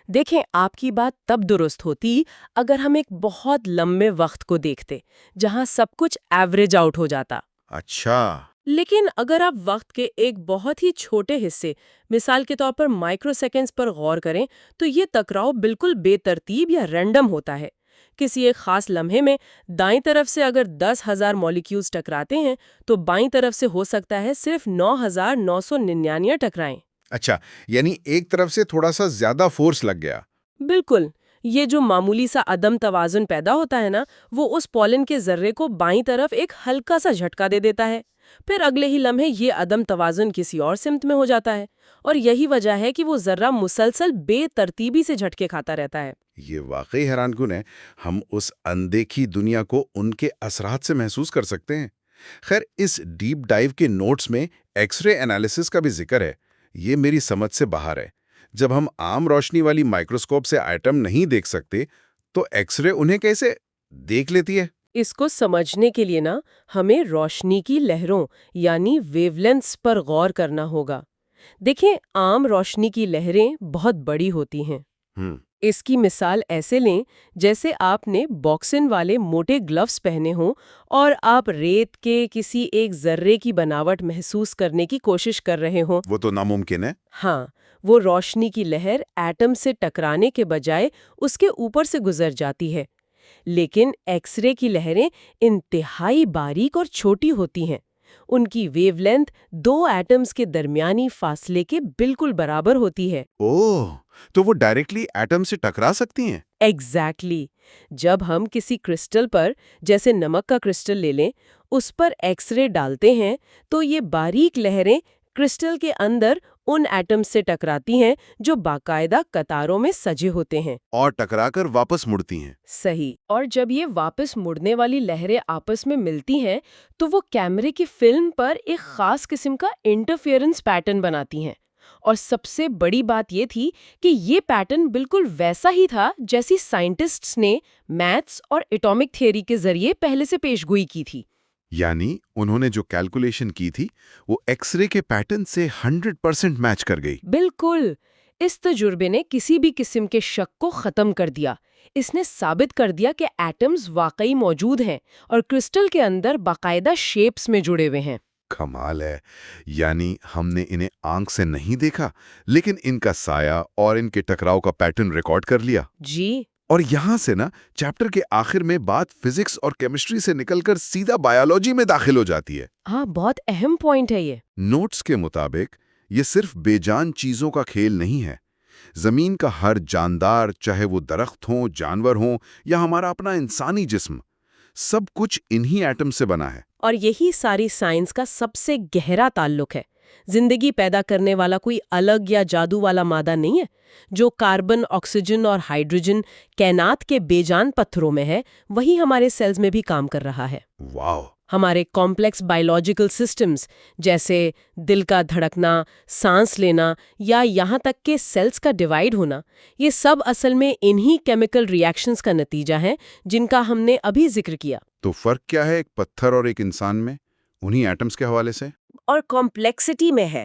دیکھیں، آپ کی بات تب درست ہوتی اگر ہم ایک بہت لمبے وقت کو دیکھتے جہاں سب کچھ ایوریج آؤٹ ہو جاتا۔
اچھا۔
لیکن اگر آپ وقت کے ایک بہت ہی چھوٹے حصے، مثال کے طور پر مائکرو سیکنڈز پر غور کریں تو یہ ٹکراؤ بالکل بے ترتیب یا رینڈم ہوتا ہے۔ کسی ایک خاص لمحے میں دائیں طرف سے اگر 10,000 مالیکیولز ٹکراتے ہیں تو بائیں طرف سے ہو سکتا ہے صرف 9,999 ٹکرائیں۔
اچھا، یعنی ایک طرف سے تھوڑا سا زیادہ فورس لگ گیا۔
بالکل۔ یہ جو معمولی سا عدم توازن پیدا ہوتا ہے نا، وہ اس پولن کے ذرے کو بائیں طرف ایک ہلکا سا جھٹکا دے دیتا ہے، پھر اگلے ہی لمحے یہ عدم توازن کسی اور سمت میں ہو جاتا ہے، اور یہی وجہ ہے کہ وہ ذرہ مسلسل بے ترتیبی سے جھٹکے کھاتا رہتا ہے۔
یہ واقعی حیران کن ہے۔ ہم اس اندیکھی دنیا کو ان کے اثرات سے محسوس کر سکتے ہیں۔ خیر، اس ڈیپ ڈائیو کے نوٹس میں ایکس رے انالیسس کا بھی ذکر ہے۔ یہ میری سمجھ سے باہر ہے۔ جب ہم عام روشنی والی مائکروسکوپ سے آئٹم نہیں دیکھ سکتے تو ایکس رے انہیں کیسے دیکھ لیتی ہے؟
اس کو سمجھنے کے لیے نا ہمیں روشنی کی لہروں یعنی ویو لینتھس پر غور کرنا ہوگا۔ دیکھیں، عام روشنی کی لہریں بہت بڑی ہوتی ہیں۔ اس کی مثال ایسے لیں جیسے آپ نے باکسن والے موٹے گلوز پہنے ہوں اور آپ ریت کے کسی ایک ذرے کی بناوٹ محسوس کرنے کی کوشش کر رہے ہوں۔
وہ تو ناممکن ہے۔
ہاں، وہ روشنی کی لہر ایٹم سے ٹکرانے کے بجائے اس کے اوپر سے گزر جاتی ہے۔ لیکن ایکس رے کی لہریں انتہائی باریک اور چھوٹی ہوتی ہیں۔ ان کی ویو لینتھ 2 ایٹمز کے درمیانی فاصلے کے بالکل برابر ہوتی ہے۔
اوہ، تو وہ ڈائریکٹلی ایٹم سے ٹکرا سکتی ہیں؟
ایگزیکٹلی۔ جب ہم کسی کرسٹل پر، جیسے نمک کا کرسٹل لے لیں، اس پر ایکس رے ڈالتے ہیں تو یہ باریک لہریں کرسٹل کے اندر ان ایٹمز سے ٹکراتی ہیں جو باقاعدہ قطاروں میں سجے ہوتے ہیں
اور ٹکرا کر واپس مڑتی ہیں۔
صحیح، اور جب یہ واپس مڑنے والی لہریں آپس میں ملتی ہیں تو وہ کیمرے کی فلم پر ایک خاص قسم کا انٹرفیئرنس پیٹرن بناتی ہیں، اور سب سے بڑی بات یہ تھی کہ یہ پیٹرن بالکل ویسا ہی تھا جیسی سائنٹسٹس نے میتھس اور ایٹامک تھیوری کے ذریعے پہلے سے پیش گوئی کی تھی۔
یعنی انہوں نے جو کیلکولیشن کی تھی وہ ایکس رے کے پیٹرن سے 100% میچ کر گئی۔
بالکل، اس تجربے نے کسی بھی قسم کے شک کو ختم کر دیا۔ اس نے ثابت کر دیا کہ ایٹمز واقعی موجود ہیں اور کرسٹل کے اندر باقاعدہ شیپس میں جڑے ہوئے ہیں۔
کمال ہے، یعنی ہم نے انہیں آنکھ سے نہیں دیکھا لیکن ان کا سایہ اور ان کے ٹکراؤ کا پیٹرن ریکارڈ کر لیا۔
جی،
اور یہاں سے نا چیپٹر کے آخر میں بات فزکس اور کیمسٹری سے نکل کر سیدھا بایولوجی میں داخل ہو جاتی ہے۔
ہاں، بہت اہم پوائنٹ ہے یہ۔
نوٹس کے مطابق یہ صرف بے جان چیزوں کا کھیل نہیں ہے۔ زمین کا ہر جاندار، چاہے وہ درخت ہوں، جانور ہوں یا ہمارا اپنا انسانی جسم، سب کچھ انہی ایٹم سے بنا ہے۔
اور یہی ساری سائنس کا سب سے گہرا تعلق ہے۔ زندگی پیدا کرنے والا کوئی الگ یا جادو والا مادہ نہیں ہے۔ جو کاربن، آکسیجن اور ہائیڈروجن کائنات کے بے جان پتھروں میں ہے، وہی ہمارے سیلز میں بھی کام کر رہا ہے۔
واو!
ہمارے کمپلیکس بائیولوجیکل سسٹمز جیسے دل کا دھڑکنا، سانس لینا یا یہاں تک کہ سیلز کا ڈیوائیڈ ہونا، یہ سب اصل میں انہی کیمیکل ری ایکشنز کا نتیجہ ہیں جن کا ہم نے ابھی ذکر کیا۔
تو فرق کیا ہے ایک پتھر اور ایک انسان میں انہی ایٹمز کے حوالے سے؟
اور کمپلیکسٹی میں ہے۔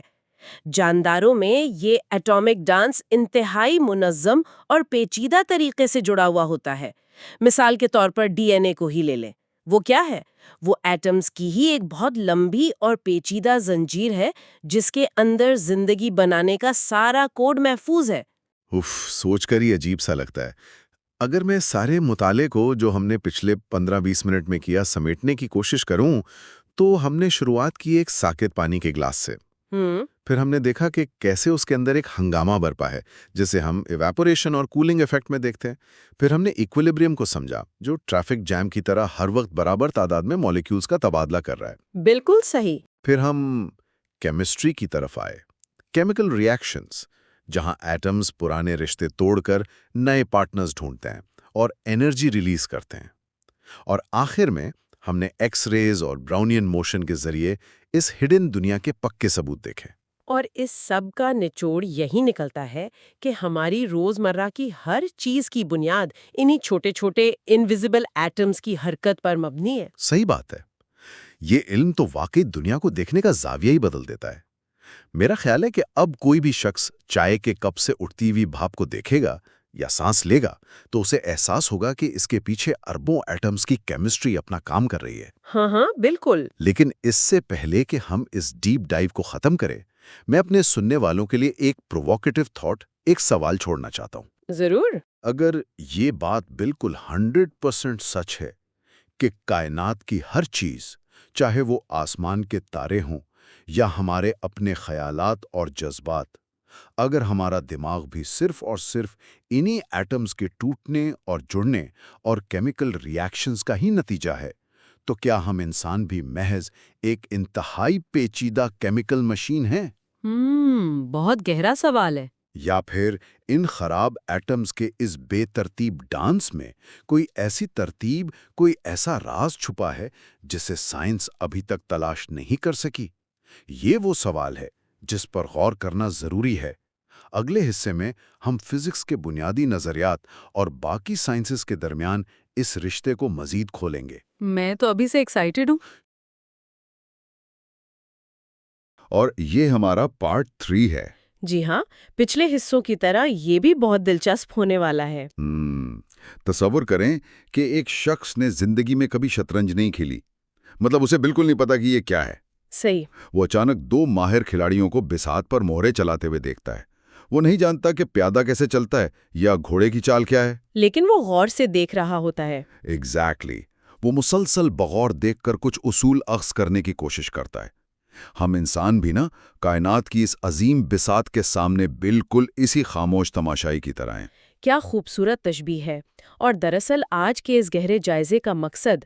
جانداروں میں یہ ایٹامک ڈانس انتہائی منظم اور پیچیدہ طریقے سے جڑا ہوا ہوتا ہے۔ مثال کے طور پر ڈی این اے کو ہی لے لیں۔ وہ کیا ہے؟ وہ ایٹمز کی ہی ایک بہت لمبی اور پیچیدہ زنجیر ہے جس کے اندر زندگی بنانے کا سارا کوڈ محفوظ ہے۔
سوچ کر ہی عجیب سا لگتا ہے۔ اگر میں سارے مطالعے کو جو ہم نے پچھلے 15-20 منٹ میں کیا سمیٹنے کی کوشش کروں تو ہم نے شروعات کی ایک ساکت پانی کے گلاس سے۔ پھر ہم نے دیکھا کہ کیسے اس کے اندر ایک ہنگامہ برپا ہے جسے ہم ایواپوریشن اور کولنگ ایفیکٹ میں دیکھتے ہیں۔ پھر ہم نے ایکویلیبریم کو سمجھا جو ٹریفک جام کی طرح ہر وقت برابر تعداد میں مالیکیولز کا تبادلہ کر رہا ہے۔
بالکل صحیح۔
پھر ہم کیمسٹری کی طرف آئے، کیمیکل ری ایکشنز، جہاں ایٹمز پرانے رشتے توڑ کر نئے پارٹنرز ڈھونڈتے ہیں اور انرجی ریلیز کرتے ہیں۔ اور آخر میں ہم نے ایکس ریز اور براؤنین موشن کے ذریعے اس ہڈن دنیا کے پکے ثبوت دیکھے۔
اور اس سب کا نچوڑ یہی نکلتا ہے کہ ہماری روزمرہ کی ہر چیز کی بنیاد انہی چھوٹے چھوٹے انویزیبل ایٹمز کی حرکت پر مبنی ہے۔
صحیح بات ہے۔ یہ علم تو واقعی دنیا کو دیکھنے کا زاویہ ہی بدل دیتا ہے۔ میرا خیال ہے کہ اب کوئی بھی شخص چائے کے کپ سے اٹھتی ہوئی بھاپ کو دیکھے گا یا سانس لے گا تو اسے احساس ہوگا کہ اس کے پیچھے اربوں ایٹمز کی کیمسٹری اپنا کام کر رہی ہے۔
ہاں بالکل۔
لیکن اس سے پہلے کہ ہم اس ڈیپ ڈائیو کو ختم کریں، میں اپنے سننے والوں کے لیے ایک پروووکیٹو تھاٹ، ایک سوال چھوڑنا چاہتا ہوں۔
ضرور۔
اگر یہ بات بالکل 100% سچ ہے کہ کائنات کی ہر چیز، چاہے وہ آسمان کے تارے ہوں یا ہمارے اپنے خیالات اور جذبات، اگر ہمارا دماغ بھی صرف اور صرف انہی ایٹمز کے ٹوٹنے اور جڑنے اور کیمیکل ری ایکشنز کا ہی نتیجہ ہے، تو کیا ہم انسان بھی محض ایک انتہائی پیچیدہ کیمیکل مشین ہیں؟
بہت گہرا سوال ہے۔
یا پھر ان خراب ایٹمز کے اس بے ترتیب ڈانس میں کوئی ایسی ترتیب، کوئی ایسا راز چھپا ہے جسے سائنس ابھی تک تلاش نہیں کر سکی؟ یہ وہ سوال ہے جس پر غور کرنا ضروری ہے۔ اگلے حصے میں ہم فزکس کے بنیادی نظریات اور باقی سائنسز کے درمیان اس رشتے کو مزید کھولیں گے۔
میں تو ابھی سے ایکسائٹڈ ہوں۔
اور یہ ہمارا پارٹ 3 ہے۔
جی ہاں، پچھلے حصوں کی طرح یہ بھی بہت دلچسپ ہونے والا ہے۔
تصور کریں کہ ایک شخص نے زندگی میں کبھی شطرنج نہیں کھیلی، مطلب اسے بالکل نہیں پتا کہ یہ کیا ہے۔
صحیح۔
وہ اچانک 2 ماہر کھلاڑیوں کو بساط پر مہرے چلاتے ہوئے دیکھتا ہے۔ وہ نہیں جانتا کہ پیادہ کیسے چلتا ہے یا گھوڑے کی چال کیا ہے،
لیکن وہ غور سے دیکھ رہا ہوتا ہے۔
ایگزیکٹلی۔ وہ مسلسل بغور دیکھ کر کچھ اصول اخذ کرنے کی کوشش کرتا ہے۔ ہم انسان بھی نا کائنات کی اس عظیم بساط کے سامنے بالکل اسی خاموش تماشائی کی طرح ہیں۔
کیا خوبصورت تشبیہ ہے۔ اور دراصل آج کے اس گہرے جائزے کا مقصد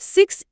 6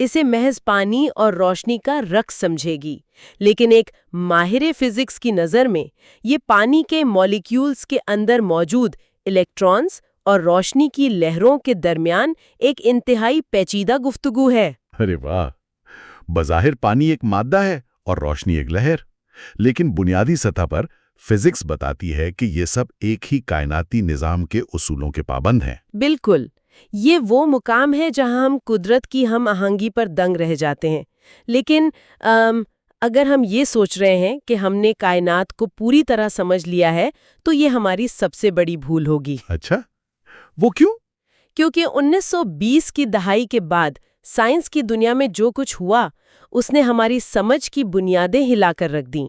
اسے محض پانی اور روشنی کا رقص سمجھے گی، لیکن ایک ماہر فزکس کی نظر میں یہ پانی کے مالیکیولز کے اندر موجود الیکٹرانز اور روشنی کی لہروں کے درمیان ایک انتہائی پیچیدہ گفتگو ہے۔
ارے واہ! بظاہر پانی ایک مادہ ہے اور روشنی ایک لہر، لیکن بنیادی سطح پر فزکس بتاتی ہے کہ یہ سب ایک ہی کائناتی نظام کے اصولوں کے پابند ہیں۔
بالکل، یہ وہ مقام ہے جہاں ہم قدرت کی ہم آہنگی پر دنگ رہ جاتے ہیں، لیکن اگر ہم یہ سوچ رہے ہیں کہ ہم نے کائنات کو پوری طرح سمجھ لیا ہے تو یہ ہماری سب سے بڑی بھول ہوگی۔
اچھا، وہ کیوں؟
کیونکہ 1920 کی دہائی کے بعد سائنس کی دنیا میں جو کچھ ہوا اس نے ہماری سمجھ کی بنیادیں ہلا کر رکھ دیں۔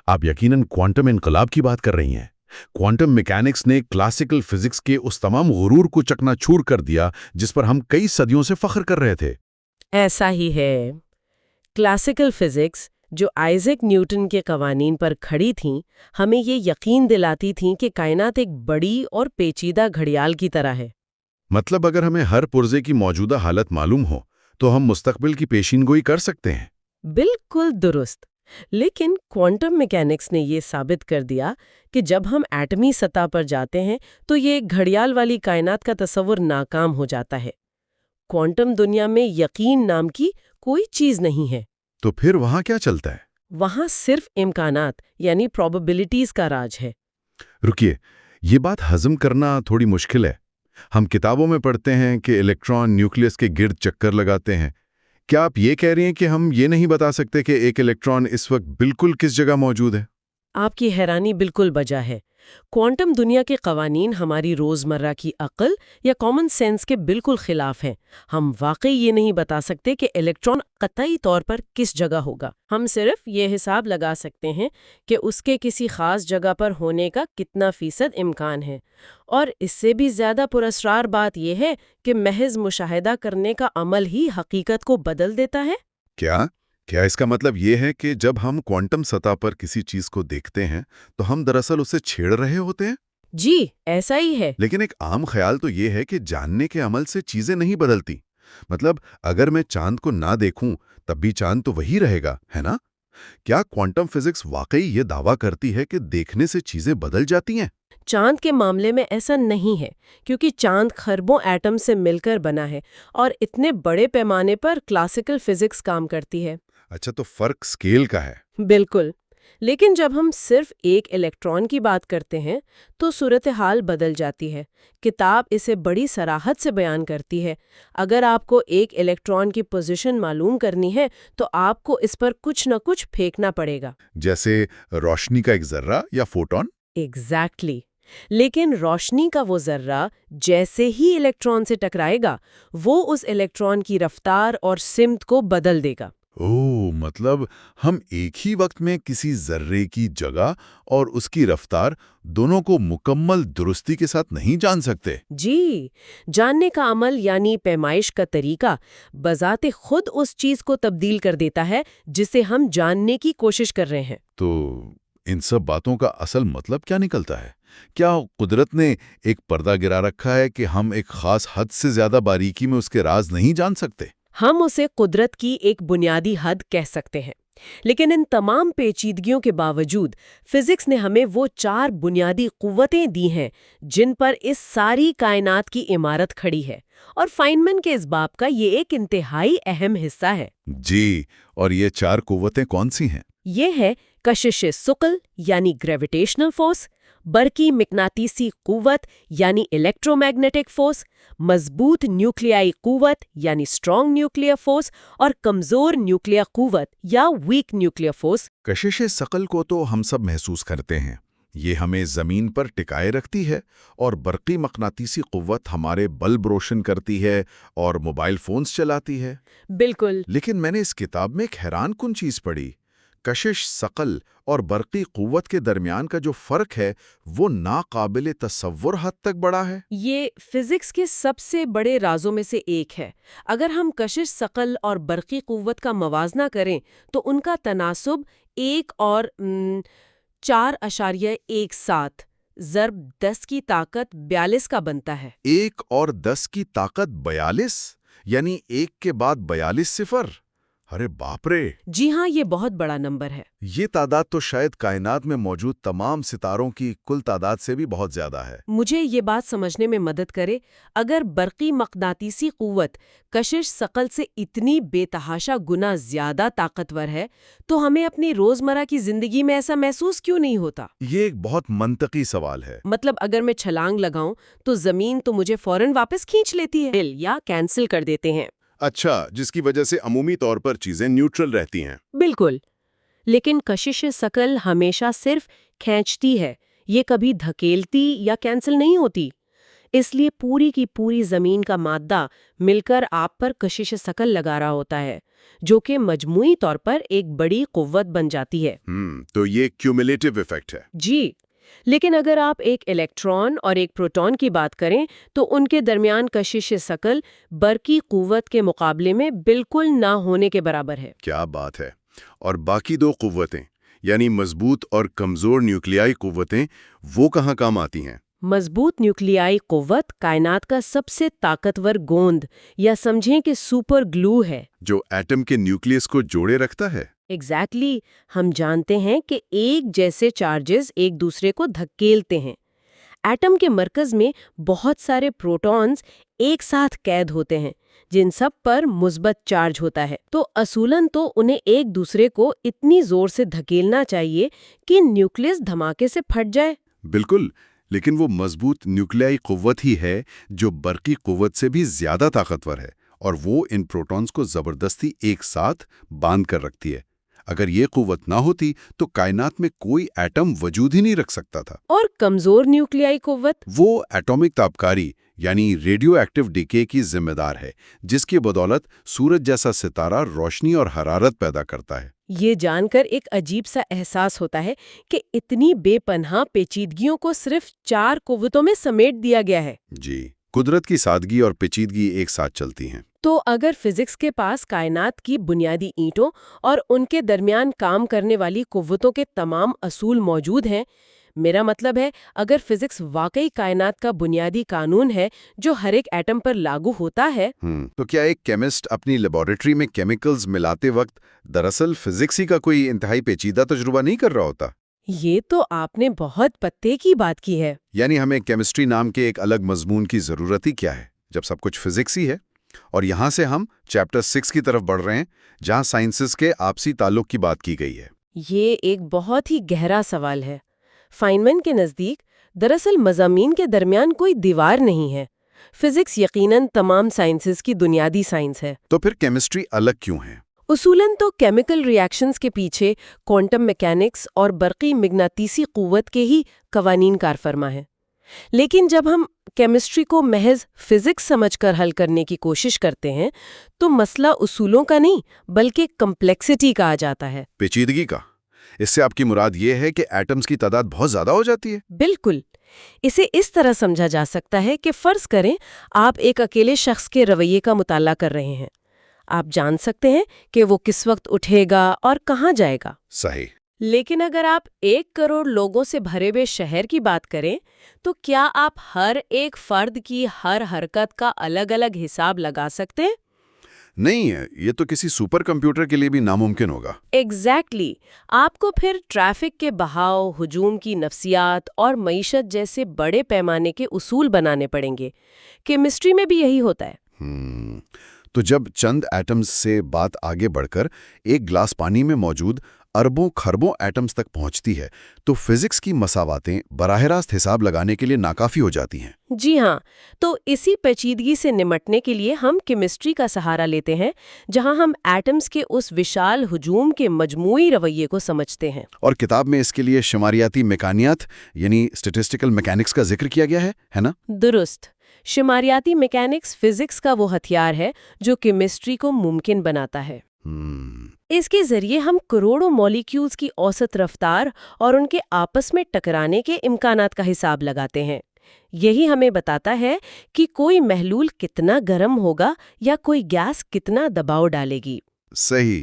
آپ یقیناً کوانٹم انقلاب کی بات کر رہی ہیں۔ کوانٹم میکینکس نے کلاسیکل فزکس کے اس تمام غرور کو چکنا چور کر دیا جس پر ہم کئی صدیوں سے فخر کر رہے تھے۔
ایسا ہی ہے۔ کلاسیکل فزکس جو آئزیک نیوٹن کے قوانین پر کھڑی تھیں، ہمیں یہ یقین دلاتی تھیں کہ کائنات ایک بڑی اور پیچیدہ گھڑیال کی طرح ہے۔
مطلب اگر ہمیں ہر پرزے کی موجودہ حالت معلوم ہو تو ہم مستقبل کی پیشین گوئی کر سکتے ہیں۔
بالکل درست۔ لیکن کوانٹم میکینکس نے یہ ثابت کر دیا کہ جب ہم ایٹمی سطح پر جاتے ہیں تو یہ گھڑیال والی کائنات کا تصور ناکام ہو جاتا ہے۔ کوانٹم دنیا میں یقین نام کی کوئی چیز نہیں ہے۔
تو پھر وہاں کیا چلتا ہے؟
وہاں صرف امکانات یعنی پروبیبلٹیز کا راج ہے۔
رکیے، یہ بات ہضم کرنا تھوڑی مشکل ہے۔ ہم کتابوں میں پڑھتے ہیں کہ الیکٹران نیوکلیس کے گرد چکر لگاتے ہیں۔ کیا آپ یہ کہہ رہی ہیں کہ ہم یہ نہیں بتا سکتے کہ ایک الیکٹران اس وقت بالکل کس جگہ موجود ہے؟
آپ کی حیرانی بالکل بجا ہے۔ کوانٹم دنیا کے قوانین ہماری روزمرہ کی عقل یا کامن سینس کے بالکل خلاف ہیں۔ ہم واقعی یہ نہیں بتا سکتے کہ الیکٹران قطعی طور پر کس جگہ ہوگا۔ ہم صرف یہ حساب لگا سکتے ہیں کہ اس کے کسی خاص جگہ پر ہونے کا کتنا فیصد امکان ہے۔ اور اس سے بھی زیادہ پراسرار بات یہ ہے کہ محض مشاہدہ کرنے کا عمل ہی حقیقت کو بدل دیتا ہے۔
کیا اس کا مطلب یہ ہے کہ جب ہم کوانٹم سطح پر کسی چیز کو دیکھتے ہیں تو ہم دراصل اسے چھیڑ رہے ہوتے ہیں؟
جی، ایسا ہی ہے۔
لیکن ایک عام خیال تو یہ ہے کہ جاننے کے عمل سے چیزیں نہیں بدلتی۔ مطلب اگر میں چاند کو نہ دیکھوں تب بھی چاند تو وہی رہے گا، ہے نا؟ کیا کوانٹم فزکس واقعی یہ دعویٰ کرتی ہے کہ دیکھنے سے چیزیں بدل جاتی ہیں؟
چاند کے معاملے میں ایسا نہیں ہے، کیونکہ چاند خربوں ایٹم سے مل کر بنا ہے اور اتنے بڑے پیمانے پر کلاسیکل فزکس کام کرتی ہے۔
اچھا، تو فرق سکیل کا ہے۔
بالکل، لیکن جب ہم صرف ایک الیکٹران کی بات کرتے ہیں تو صورتحال بدل جاتی ہے۔ کتاب اسے بڑی صراحت سے بیان کرتی ہے۔ اگر آپ کو ایک الیکٹران کی پوزیشن معلوم کرنی ہے تو آپ کو اس پر کچھ نہ کچھ پھینکنا پڑے گا۔
جیسے روشنی کا ایک ذرہ یا فوٹون؟
ایگزیکٹلی۔ لیکن روشنی کا وہ ذرہ جیسے ہی الیکٹران سے ٹکرائے گا وہ اس الیکٹران کی رفتار اور سمت کو بدل دے گا۔
مطلب ہم ایک ہی وقت میں کسی ذرے کی جگہ اور اس کی رفتار دونوں کو مکمل درستی کے ساتھ نہیں جان سکتے۔
جی، جاننے کا عمل یعنی پیمائش کا طریقہ بذات خود اس چیز کو تبدیل کر دیتا ہے جسے ہم جاننے کی کوشش کر رہے ہیں۔
تو ان سب باتوں کا اصل مطلب کیا نکلتا ہے؟ کیا قدرت نے ایک پردہ گرا رکھا ہے کہ ہم ایک خاص حد سے زیادہ باریکی میں اس کے راز نہیں جان سکتے؟
ہم اسے قدرت کی ایک بنیادی حد کہہ سکتے ہیں، لیکن ان تمام پیچیدگیوں کے باوجود فزکس نے ہمیں وہ 4 بنیادی قوتیں دی ہیں جن پر اس ساری کائنات کی عمارت کھڑی ہے، اور فائنمن کے اس باب کا یہ ایک انتہائی اہم حصہ ہے۔
جی، اور یہ 4 قوتیں کون سی ہیں؟
یہ ہے کشش ثقل یعنی گریویٹیشنل فورس، برقی مقناطیسی قوت یعنی الیکٹرو میگنیٹک فورس، مضبوط نیوکلیائی قوت یعنی اسٹرانگ نیوکلیئر فورس، اور کمزور نیوکلیئر قوت یا ویک نیوکلیئر فورس۔
کشش ثقل کو تو ہم سب محسوس کرتے ہیں، یہ ہمیں زمین پر ٹکائے رکھتی ہے، اور برقی مقناطیسی قوت ہمارے بلب روشن کرتی ہے اور موبائل فونز چلاتی ہے۔
بالکل۔
لیکن میں نے اس کتاب میں ایک حیران کن چیز پڑھی۔ کشش ثقل اور برقی قوت کے درمیان کا جو فرق ہے وہ ناقابل تصور حد تک بڑا ہے۔
یہ فزکس کے سب سے بڑے رازوں میں سے ایک ہے۔ اگر ہم کشش ثقل اور برقی قوت کا موازنہ کریں تو ان کا تناسب 1 اور 4.17 ضرب 10 کی طاقت 42 کا بنتا ہے۔
1 اور 10 کی طاقت 42؟ یعنی ایک کے بعد 42 صفر؟ ارے باپ رے!
جی ہاں، یہ بہت بڑا نمبر ہے۔
یہ تعداد تو شاید کائنات میں موجود تمام ستاروں کی کل تعداد سے بھی بہت زیادہ ہے۔
مجھے یہ بات سمجھنے میں مدد کرے، اگر برقی مقناطیسی قوت کشش ثقل سے اتنی بے تحاشا گنا زیادہ طاقتور ہے تو ہمیں اپنی روزمرہ کی زندگی میں ایسا محسوس کیوں نہیں ہوتا؟
یہ ایک بہت منطقی سوال ہے۔
مطلب اگر میں چھلانگ لگاؤں تو زمین تو مجھے فوراً واپس کھینچ لیتی ہے یا کینسل کر دیتے ہیں۔
اچھا، جس کی وجہ سے عمومی طور پر چیزیں نیوٹرل رہتی ہیں۔
بالکل، لیکن کشش ثقل ہمیشہ صرف کھینچتی ہے، یہ کبھی دھکیلتی یا کینسل نہیں ہوتی۔ اس لیے پوری کی پوری زمین کا مادہ مل کر آپ پر کشش ثقل لگا رہا ہوتا ہے، جو کہ مجموعی طور پر ایک بڑی قوت بن جاتی ہے۔
تو یہ کیومولیٹو ایفیکٹ ہے۔
جی، لیکن اگر آپ ایک الیکٹران اور ایک پروٹون کی بات کریں تو ان کے درمیان کشش ثقل برقی قوت کے مقابلے میں بالکل نہ ہونے کے برابر ہے۔
کیا بات ہے! اور باقی دو قوتیں، یعنی مضبوط اور کمزور نیوکلیائی قوتیں، وہ کہاں کام آتی ہیں؟
مضبوط نیوکلیائی قوت کائنات کا سب سے طاقتور گوند یا سمجھیں کہ سپر گلو ہے،
جو ایٹم کے نیوکلیس کو جوڑے رکھتا ہے۔
ایگزیکٹلی، ہم جانتے ہیں کہ ایک جیسے چارجز ایک دوسرے کو دھکیلتے ہیں۔ ایٹم کے مرکز میں بہت سارے پروٹونز ایک ساتھ قید ہوتے ہیں جن سب پر مثبت چارج ہوتا ہے، تو اصولاً تو انہیں ایک دوسرے کو اتنی زور سے دھکیلنا چاہیے کہ نیوکلیس دھماکے سے پھٹ جائے۔
بالکل، لیکن وہ مضبوط نیوکلیائی قوت ہی ہے جو برقی قوت سے بھی زیادہ طاقتور ہے، اور وہ ان پروٹونز کو زبردستی ایک ساتھ باندھ کر رکھتی ہے۔ اگر یہ قوت نہ ہوتی تو کائنات میں کوئی ایٹم وجود ہی نہیں رکھ سکتا تھا۔
اور کمزور نیوکلیائی قوت؟
وہ ایٹمک تابکاری یعنی ریڈیو ایکٹیو ڈیکے کی ذمہ دار ہے، جس کی بدولت سورج جیسا ستارہ روشنی اور حرارت پیدا کرتا ہے۔
یہ جان کر ایک عجیب سا احساس ہوتا ہے کہ اتنی بے پناہ پیچیدگیوں کو صرف 4 قوتوں میں سمیٹ دیا گیا ہے۔
جی، قدرت کی سادگی اور پیچیدگی ایک ساتھ چلتی ہیں۔
تو اگر فزکس کے پاس کائنات کی بنیادی اینٹوں اور ان کے درمیان کام کرنے والی قوتوں کے تمام اصول موجود ہیں، میرا مطلب ہے اگر فزکس واقعی کائنات کا بنیادی قانون ہے جو ہر ایک ایٹم پر لاگو ہوتا ہے،
تو کیا ایک کیمسٹ اپنی لیبارٹری میں کیمیکلز ملاتے وقت دراصل فزکس ہی کا کوئی انتہائی پیچیدہ تجربہ نہیں کر رہا ہوتا؟
یہ تو آپ نے بہت پتے کی بات کی ہے۔
یعنی ہمیں کیمسٹری نام کے ایک الگ مضمون کی ضرورت ہی کیا ہے جب سب کچھ فزکس ہی ہے؟ اور یہاں سے ہم چیپٹر 6 کی طرف بڑھ رہے ہیں، جہاں سائنسز کے آپسی تعلق کی بات کی گئی ہے۔
یہ ایک بہت ہی گہرا سوال ہے۔ فائنمن کے نزدیک دراصل مضامین کے درمیان کوئی دیوار نہیں ہے۔ فزکس یقیناً تمام سائنسز کی بنیادی سائنس ہے۔
تو پھر کیمسٹری الگ کیوں ہے؟
اصولاً تو کیمیکل ریاکشنز کے پیچھے کوانٹم میکینکس اور برقی مغناطیسی قوت کے ہی قوانین کار فرما ہیں۔ لیکن جب ہم کیمسٹری کو محض فزکس سمجھ کر حل کرنے کی کوشش کرتے ہیں تو مسئلہ اصولوں کا نہیں بلکہ کمپلیکسٹی کا آ جاتا ہے۔
پیچیدگی کا؟ اس سے آپ کی مراد یہ ہے کہ ایٹمز کی تعداد بہت زیادہ ہو جاتی ہے؟
بالکل، اسے اس طرح سمجھا جا سکتا ہے کہ فرض کریں آپ ایک اکیلے شخص کے رویے کا مطالعہ کر رہے ہیں۔ آپ جان سکتے ہیں کہ وہ کس وقت اٹھے گا اور کہاں جائے گا۔
صحیح۔
لیکن اگر آپ 1 کروڑ لوگوں سے بھرے ہوئے شہر کی بات کریں تو کیا آپ ہر ایک فرد کی ہر حرکت کا الگ الگ حساب لگا سکتے ہیں؟
نہیں ہے، یہ تو کسی سپر کمپیوٹر کے لیے بھی ناممکن ہوگا۔
ایگزیکٹلی، آپ کو پھر ٹریفک کے بہاؤ، ہجوم کی نفسیات اور معیشت جیسے بڑے پیمانے کے اصول بنانے پڑیں گے۔ کیمسٹری میں بھی یہی ہوتا ہے۔
تو جب چند ایٹمز سے بات آگے بڑھ کر ایک گلاس پانی میں موجود اربوں کھربوں ایٹمز تک پہنچتی ہے تو فزکس کی مساواتیں براہ راست حساب لگانے کے لیے ناکافی ہو جاتی ہیں۔
جی ہاں، تو اسی پیچیدگی سے نمٹنے کے لیے ہم کیمسٹری کا سہارا لیتے ہیں، جہاں ہم ایٹمز کے اس وشال ہجوم کے مجموعی رویے کو سمجھتے ہیں۔
اور کتاب میں اس کے لیے شماریاتی میکانیات یعنی اسٹیٹسٹیکل میکینکس کا ذکر کیا گیا ہے نا؟
درست، شماریاتی میکینکس فزکس کا وہ ہتھیار ہے جو کیمسٹری کو ممکن بناتا ہے۔ اس کے ذریعے ہم کروڑوں مالیکیولز کی اوسط رفتار اور ان کے آپس میں ٹکرانے کے امکانات کا حساب لگاتے ہیں۔ یہی ہمیں بتاتا ہے کہ کوئی محلول کتنا گرم ہوگا یا کوئی گیس کتنا دباؤ ڈالے گی۔
صحیح،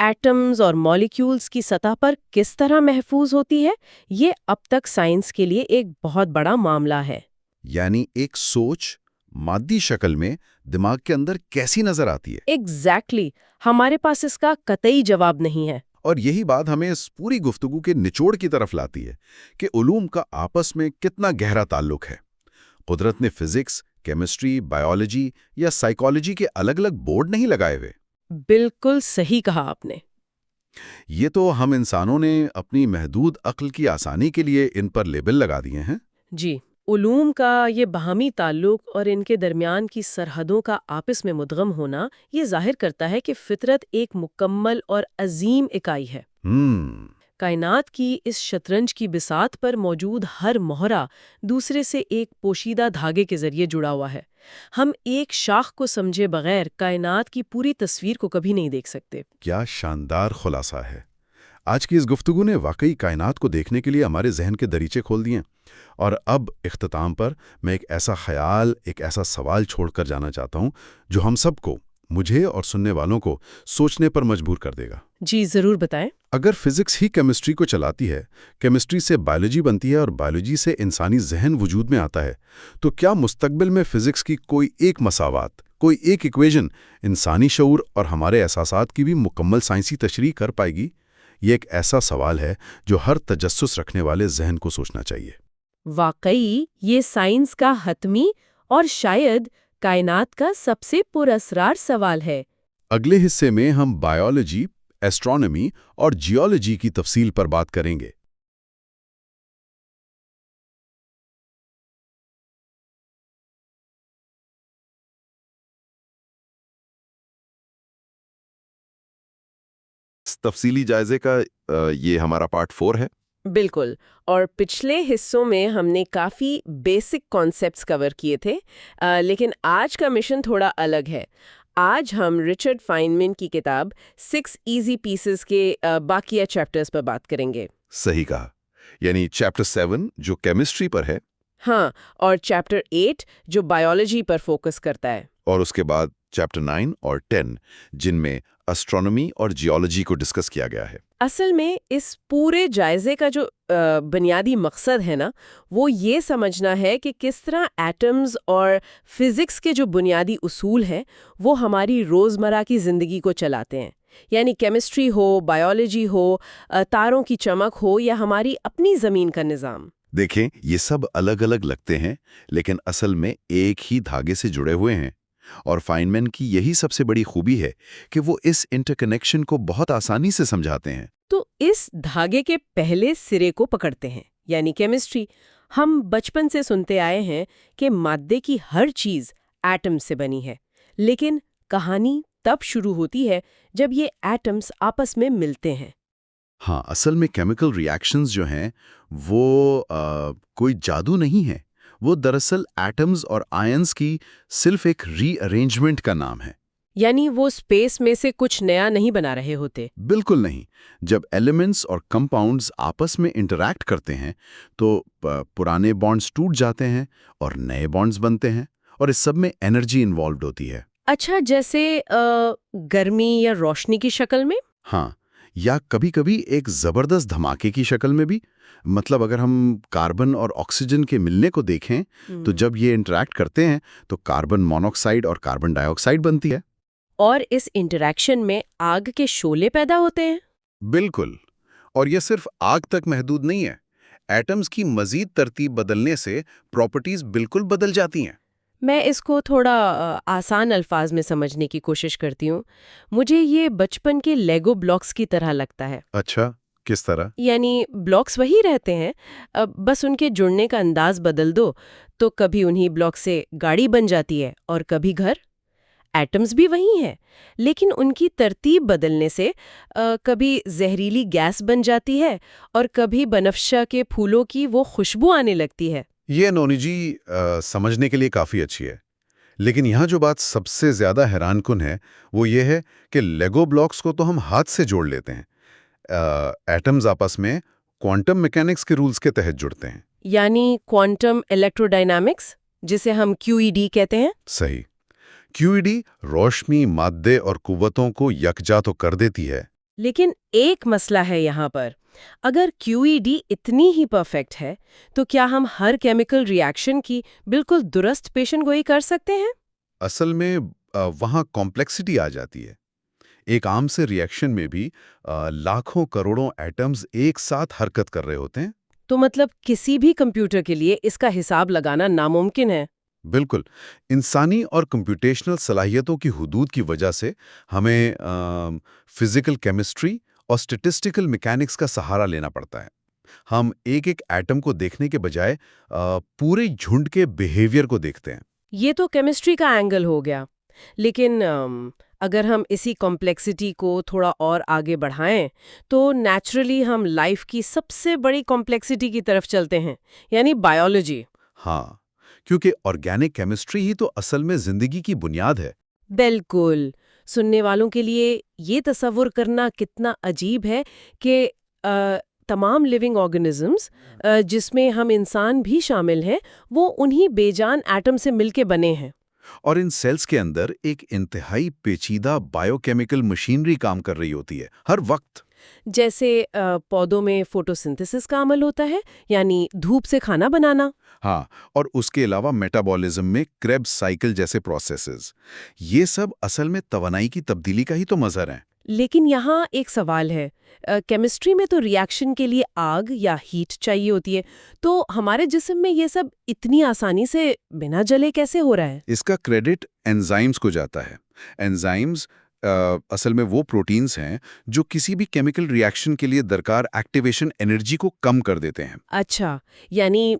ایٹمز اور مالیکیولز کی سطح پر کس طرح محفوظ ہوتی ہے، یہ اب تک سائنس کے لیے ایک بہت بڑا معاملہ ہے۔
یعنی ایک سوچ مادی شکل میں دماغ کے اندر کیسی نظر آتی ہے؟
ایگزیکٹلی، ہمارے پاس اس کا قطعی جواب نہیں ہے۔
اور یہی بات ہمیں اس پوری گفتگو کے نچوڑ کی طرف لاتی ہے کہ علوم کا آپس میں کتنا گہرا تعلق ہے۔ قدرت نے فزکس، کیمسٹری، بائیولوجی یا سائیکالوجی کے الگ الگ بورڈ نہیں لگائے ہوئے۔
بالکل صحیح کہا آپ نے۔
یہ تو ہم انسانوں نے اپنی محدود عقل کی آسانی کے لیے ان پر لیبل لگا دیے ہیں۔
جی، علوم کا یہ باہمی تعلق اور ان کے درمیان کی سرحدوں کا آپس میں مدغم ہونا یہ ظاہر کرتا ہے کہ فطرت ایک مکمل اور عظیم اکائی ہے۔ کائنات کی اس شطرنج کی بساط پر موجود ہر مہرہ دوسرے سے ایک پوشیدہ دھاگے کے ذریعے جڑا ہوا ہے۔ ہم ایک شاخ کو سمجھے بغیر کائنات کی پوری تصویر کو کبھی نہیں دیکھ سکتے۔
کیا شاندار خلاصہ ہے! آج کی اس گفتگو نے واقعی کائنات کو دیکھنے کے لیے ہمارے ذہن کے دریچے کھول دیے۔ اور اب اختتام پر میں ایک ایسا خیال، ایک ایسا سوال چھوڑ کر جانا چاہتا ہوں جو ہم سب کو، مجھے اور سننے والوں کو سوچنے پر مجبور کر دے گا۔
جی ضرور بتائیں۔
اگر فزکس ہی کیمسٹری کو چلاتی ہے، کیمسٹری سے بائیولوجی بنتی ہے اور بائیولوجی سے انسانی ذہن وجود میں آتا ہے، تو کیا مستقبل میں فزکس کی کوئی ایک مساوات، کوئی ایک ایکویژن انسانی شعور اور ہمارے احساسات کی بھی مکمل سائنسی تشریح کر پائے گی؟ یہ ایک ایسا سوال ہے جو ہر تجسس رکھنے والے ذہن کو سوچنا چاہیے۔
واقعی یہ سائنس کا حتمی اور شاید کائنات کا سب سے پراسرار سوال ہے۔
اگلے حصے میں ہم بائیولوجی، ایسٹرونومی اور جیولوجی کی تفصیل پر بات کریں گے۔ تفصیلی جائزے کا یہ ہمارا پارٹ 4 ہے۔
بالکل، اور پچھلے حصوں میں ہم نے کافی بیسک کانسیپٹس کور کیے تھے، لیکن آج کا مشن تھوڑا الگ ہے۔ آج ہم رچرڈ فائنمین کی کتاب 6 ایزی پیسز کے باقیہ چیپٹرز پر بات کریں گے۔
صحیح کہا، یعنی چیپٹر 7 جو کیمسٹری پر ہے،
ہاں، اور چیپٹر 8 جو بائیولوجی پر فوکس کرتا ہے،
اور اس کے بعد چیپٹر 9 اور 10 جن میں اسٹرونومی اور جیولوجی کو ڈسکس کیا گیا ہے۔
اصل میں اس پورے جائزے کا جو بنیادی مقصد ہے نا، وہ یہ سمجھنا ہے کہ کس طرح ایٹمز اور فزکس کے جو بنیادی اصول ہیں وہ ہماری روزمرہ کی زندگی کو چلاتے ہیں۔ یعنی کیمسٹری ہو، بائیولوجی ہو، تاروں کی چمک ہو یا ہماری اپنی زمین کا نظام۔
دیکھیں، یہ سب الگ الگ لگتے ہیں لیکن اصل میں ایک ہی دھاگے سے جڑے ہوئے ہیں، اور فائنمین کی یہی سب سے بڑی خوبی ہے کہ وہ اس انٹر کنیکشن کو بہت آسانی سے سمجھاتے ہیں۔
تو اس دھاگے کے پہلے سرے کو پکڑتے ہیں، یعنی کیمسٹری۔ ہم بچپن سے سنتے آئے ہیں کہ مادے کی ہر چیز ایٹم سے بنی ہے، لیکن کہانی تب شروع ہوتی ہے جب یہ ایٹمز آپس میں ملتے ہیں۔
ہاں، اصل میں کیمیکل ری ایکشنز جو ہیں وہ کوئی جادو نہیں ہے، وہ دراصل ایٹمز اور آئنز کی صرف ایک ری ارینجمنٹ کا نام ہے۔
یعنی وہ اسپیس میں سے کچھ نیا نہیں بنا رہے ہوتے۔
بالکل نہیں۔ جب ایلیمنٹس اور کمپاؤنڈز آپس میں انٹریکٹ کرتے ہیں تو پرانے بانڈز ٹوٹ جاتے ہیں اور نئے بانڈز بنتے ہیں، اور اس سب میں انرجی انوالوڈ ہوتی ہے۔
اچھا، جیسے گرمی یا روشنی کی شکل میں؟
ہاں، یا کبھی کبھی ایک زبردست دھماکے کی شکل میں بھی۔ مطلب اگر ہم کاربن اور آکسیجن کے ملنے کو دیکھیں تو جب یہ انٹریکٹ کرتے ہیں تو کاربن مونوکسائڈ اور کاربن ڈائی آکسائڈ بنتی ہے۔
اور اس انٹریکشن میں آگ کے شعلے پیدا ہوتے ہیں۔
بالکل، اور یہ صرف آگ تک محدود نہیں ہے۔ ایٹمز کی مزید ترتیب بدلنے سے پراپرٹیز بالکل بدل جاتی ہیں۔
میں اس کو تھوڑا آسان الفاظ میں سمجھنے کی کوشش کرتی ہوں۔ مجھے یہ بچپن کے لیگو بلاکس کی طرح لگتا ہے۔
اچھا، کس طرح؟
یعنی بلاکس وہی رہتے ہیں، بس ان کے جڑنے کا انداز بدل دو تو کبھی انہی بلاک سے گاڑی بن جاتی ہے اور کبھی گھر۔ ایٹمز بھی وہی ہیں، لیکن ان کی ترتیب بدلنے سے کبھی زہریلی گیس بن جاتی ہے اور کبھی بنفشہ کے پھولوں کی وہ خوشبو آنے لگتی ہے۔
یہ انالوجی سمجھنے کے لیے کافی اچھی ہے، لیکن یہاں جو بات سب سے زیادہ حیران کن ہے وہ یہ ہے کہ لیگو بلاکس کو تو ہم ہاتھ سے جوڑ لیتے ہیں، ایٹمز آپس میں کوانٹم میکینکس کے رولز کے تحت جڑتے ہیں۔
یعنی کوانٹم الیکٹرو ڈائنامکس، جسے ہم QED کہتے ہیں۔
صحیح۔ QED روشنی، مادے اور قوتوں کو یکجا تو کر دیتی ہے،
لیکن ایک مسئلہ ہے یہاں پر، اگر QED اتنی ہی پرفیکٹ ہے تو کیا ہم ہر کیمیکل ری ایکشن کی بالکل درست پیشن گوئی کر سکتے ہیں؟
اصل میں وہاں کمپلیکسٹی آ جاتی ہے۔ ایک عام سے ری ایکشن میں بھی لاکھوں کروڑوں ایٹمز ایک ساتھ حرکت کر رہے ہوتے ہیں۔
تو مطلب کسی بھی کمپیوٹر کے لیے اس کا حساب لگانا ناممکن ہے؟
بالکل، انسانی اور کمپیوٹیشنل صلاحیتوں کی حدود کی وجہ سے ہمیں فزیکل کیمسٹری اور اسٹیٹسٹیکل میکینکس کا سہارا لینا پڑتا ہے۔ ہم ایک ایک ایٹم کو دیکھنے کے بجائے پورے جھنڈ کے بیہیویئر کو دیکھتے ہیں۔
یہ تو کیمسٹری کا اینگل ہو گیا، لیکن اگر ہم اسی کمپلیکسٹی کو تھوڑا اور آگے بڑھائیں تو نیچرلی ہم لائف کی سب سے بڑی کمپلیکسٹی کی طرف چلتے ہیں، یعنی بائیولوجی۔
ہاں، کیونکہ آرگینک کیمسٹری ہی تو اصل میں زندگی کی بنیاد ہے۔
بالکل، سننے والوں کے لیے یہ تصور کرنا کتنا عجیب ہے کہ تمام لیونگ آرگنزمز جس میں ہم انسان بھی شامل ہیں وہ انہی بے جان ایٹم سے مل کے بنے ہیں۔
اور ان سیلز کے اندر ایک انتہائی پیچیدہ بائیو کیمیکل مشینری کام کر رہی ہوتی ہے ہر وقت۔
جیسے پودوں میں فوٹوسنتھسس کا عمل ہوتا ہے، یعنی دھوپ سے کھانا بنانا۔
ہاں، اور اس کے علاوہ میٹابولزم میں کریبس سائیکل جیسے پروسیسز، یہ سب اصل میں توانائی کی تبدیلی کا ہی تو مظہر ہیں۔
لیکن یہاں ایک سوال ہے، کیمسٹری میں تو ری ایکشن کے لیے آگ یا ہیٹ چاہیے ہوتی ہے، تو ہمارے جسم میں یہ سب اتنی آسانی سے بنا جلے کیسے ہو رہا ہے؟
اس کا کریڈٹ انزائمز کو جاتا ہے۔ انزائمز اصل میں وہ پروٹینز ہیں جو کسی بھی کیمیکل ری ایکشن کے لیے درکار ایکٹیویشن انرجی کو کم کر دیتے ہیں۔
اچھا، یعنی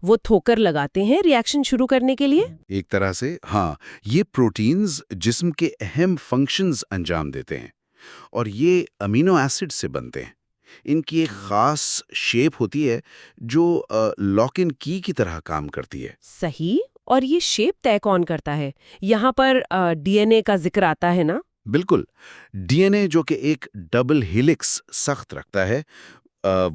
وہ تھوکر لگاتے ہیں ری ایکشن شروع کرنے کے لیے؟
ایک طرح سے ہاں، یہ پروٹینز جسم کے اہم فنکشنز انجام دیتے ہیں، اور یہ امینو ایسڈ سے بنتے ہیں۔ ان کی ایک خاص شیپ ہوتی ہے جو لاک ان کی طرح کام کرتی ہے۔
صحیح، اور یہ شیپ طے کون کرتا ہے؟ یہاں پر DNA کا ذکر آتا ہے نا؟
بالکل، ڈی این اے جو کہ ایک ڈبل ہیلکس سخت رکھتا ہے،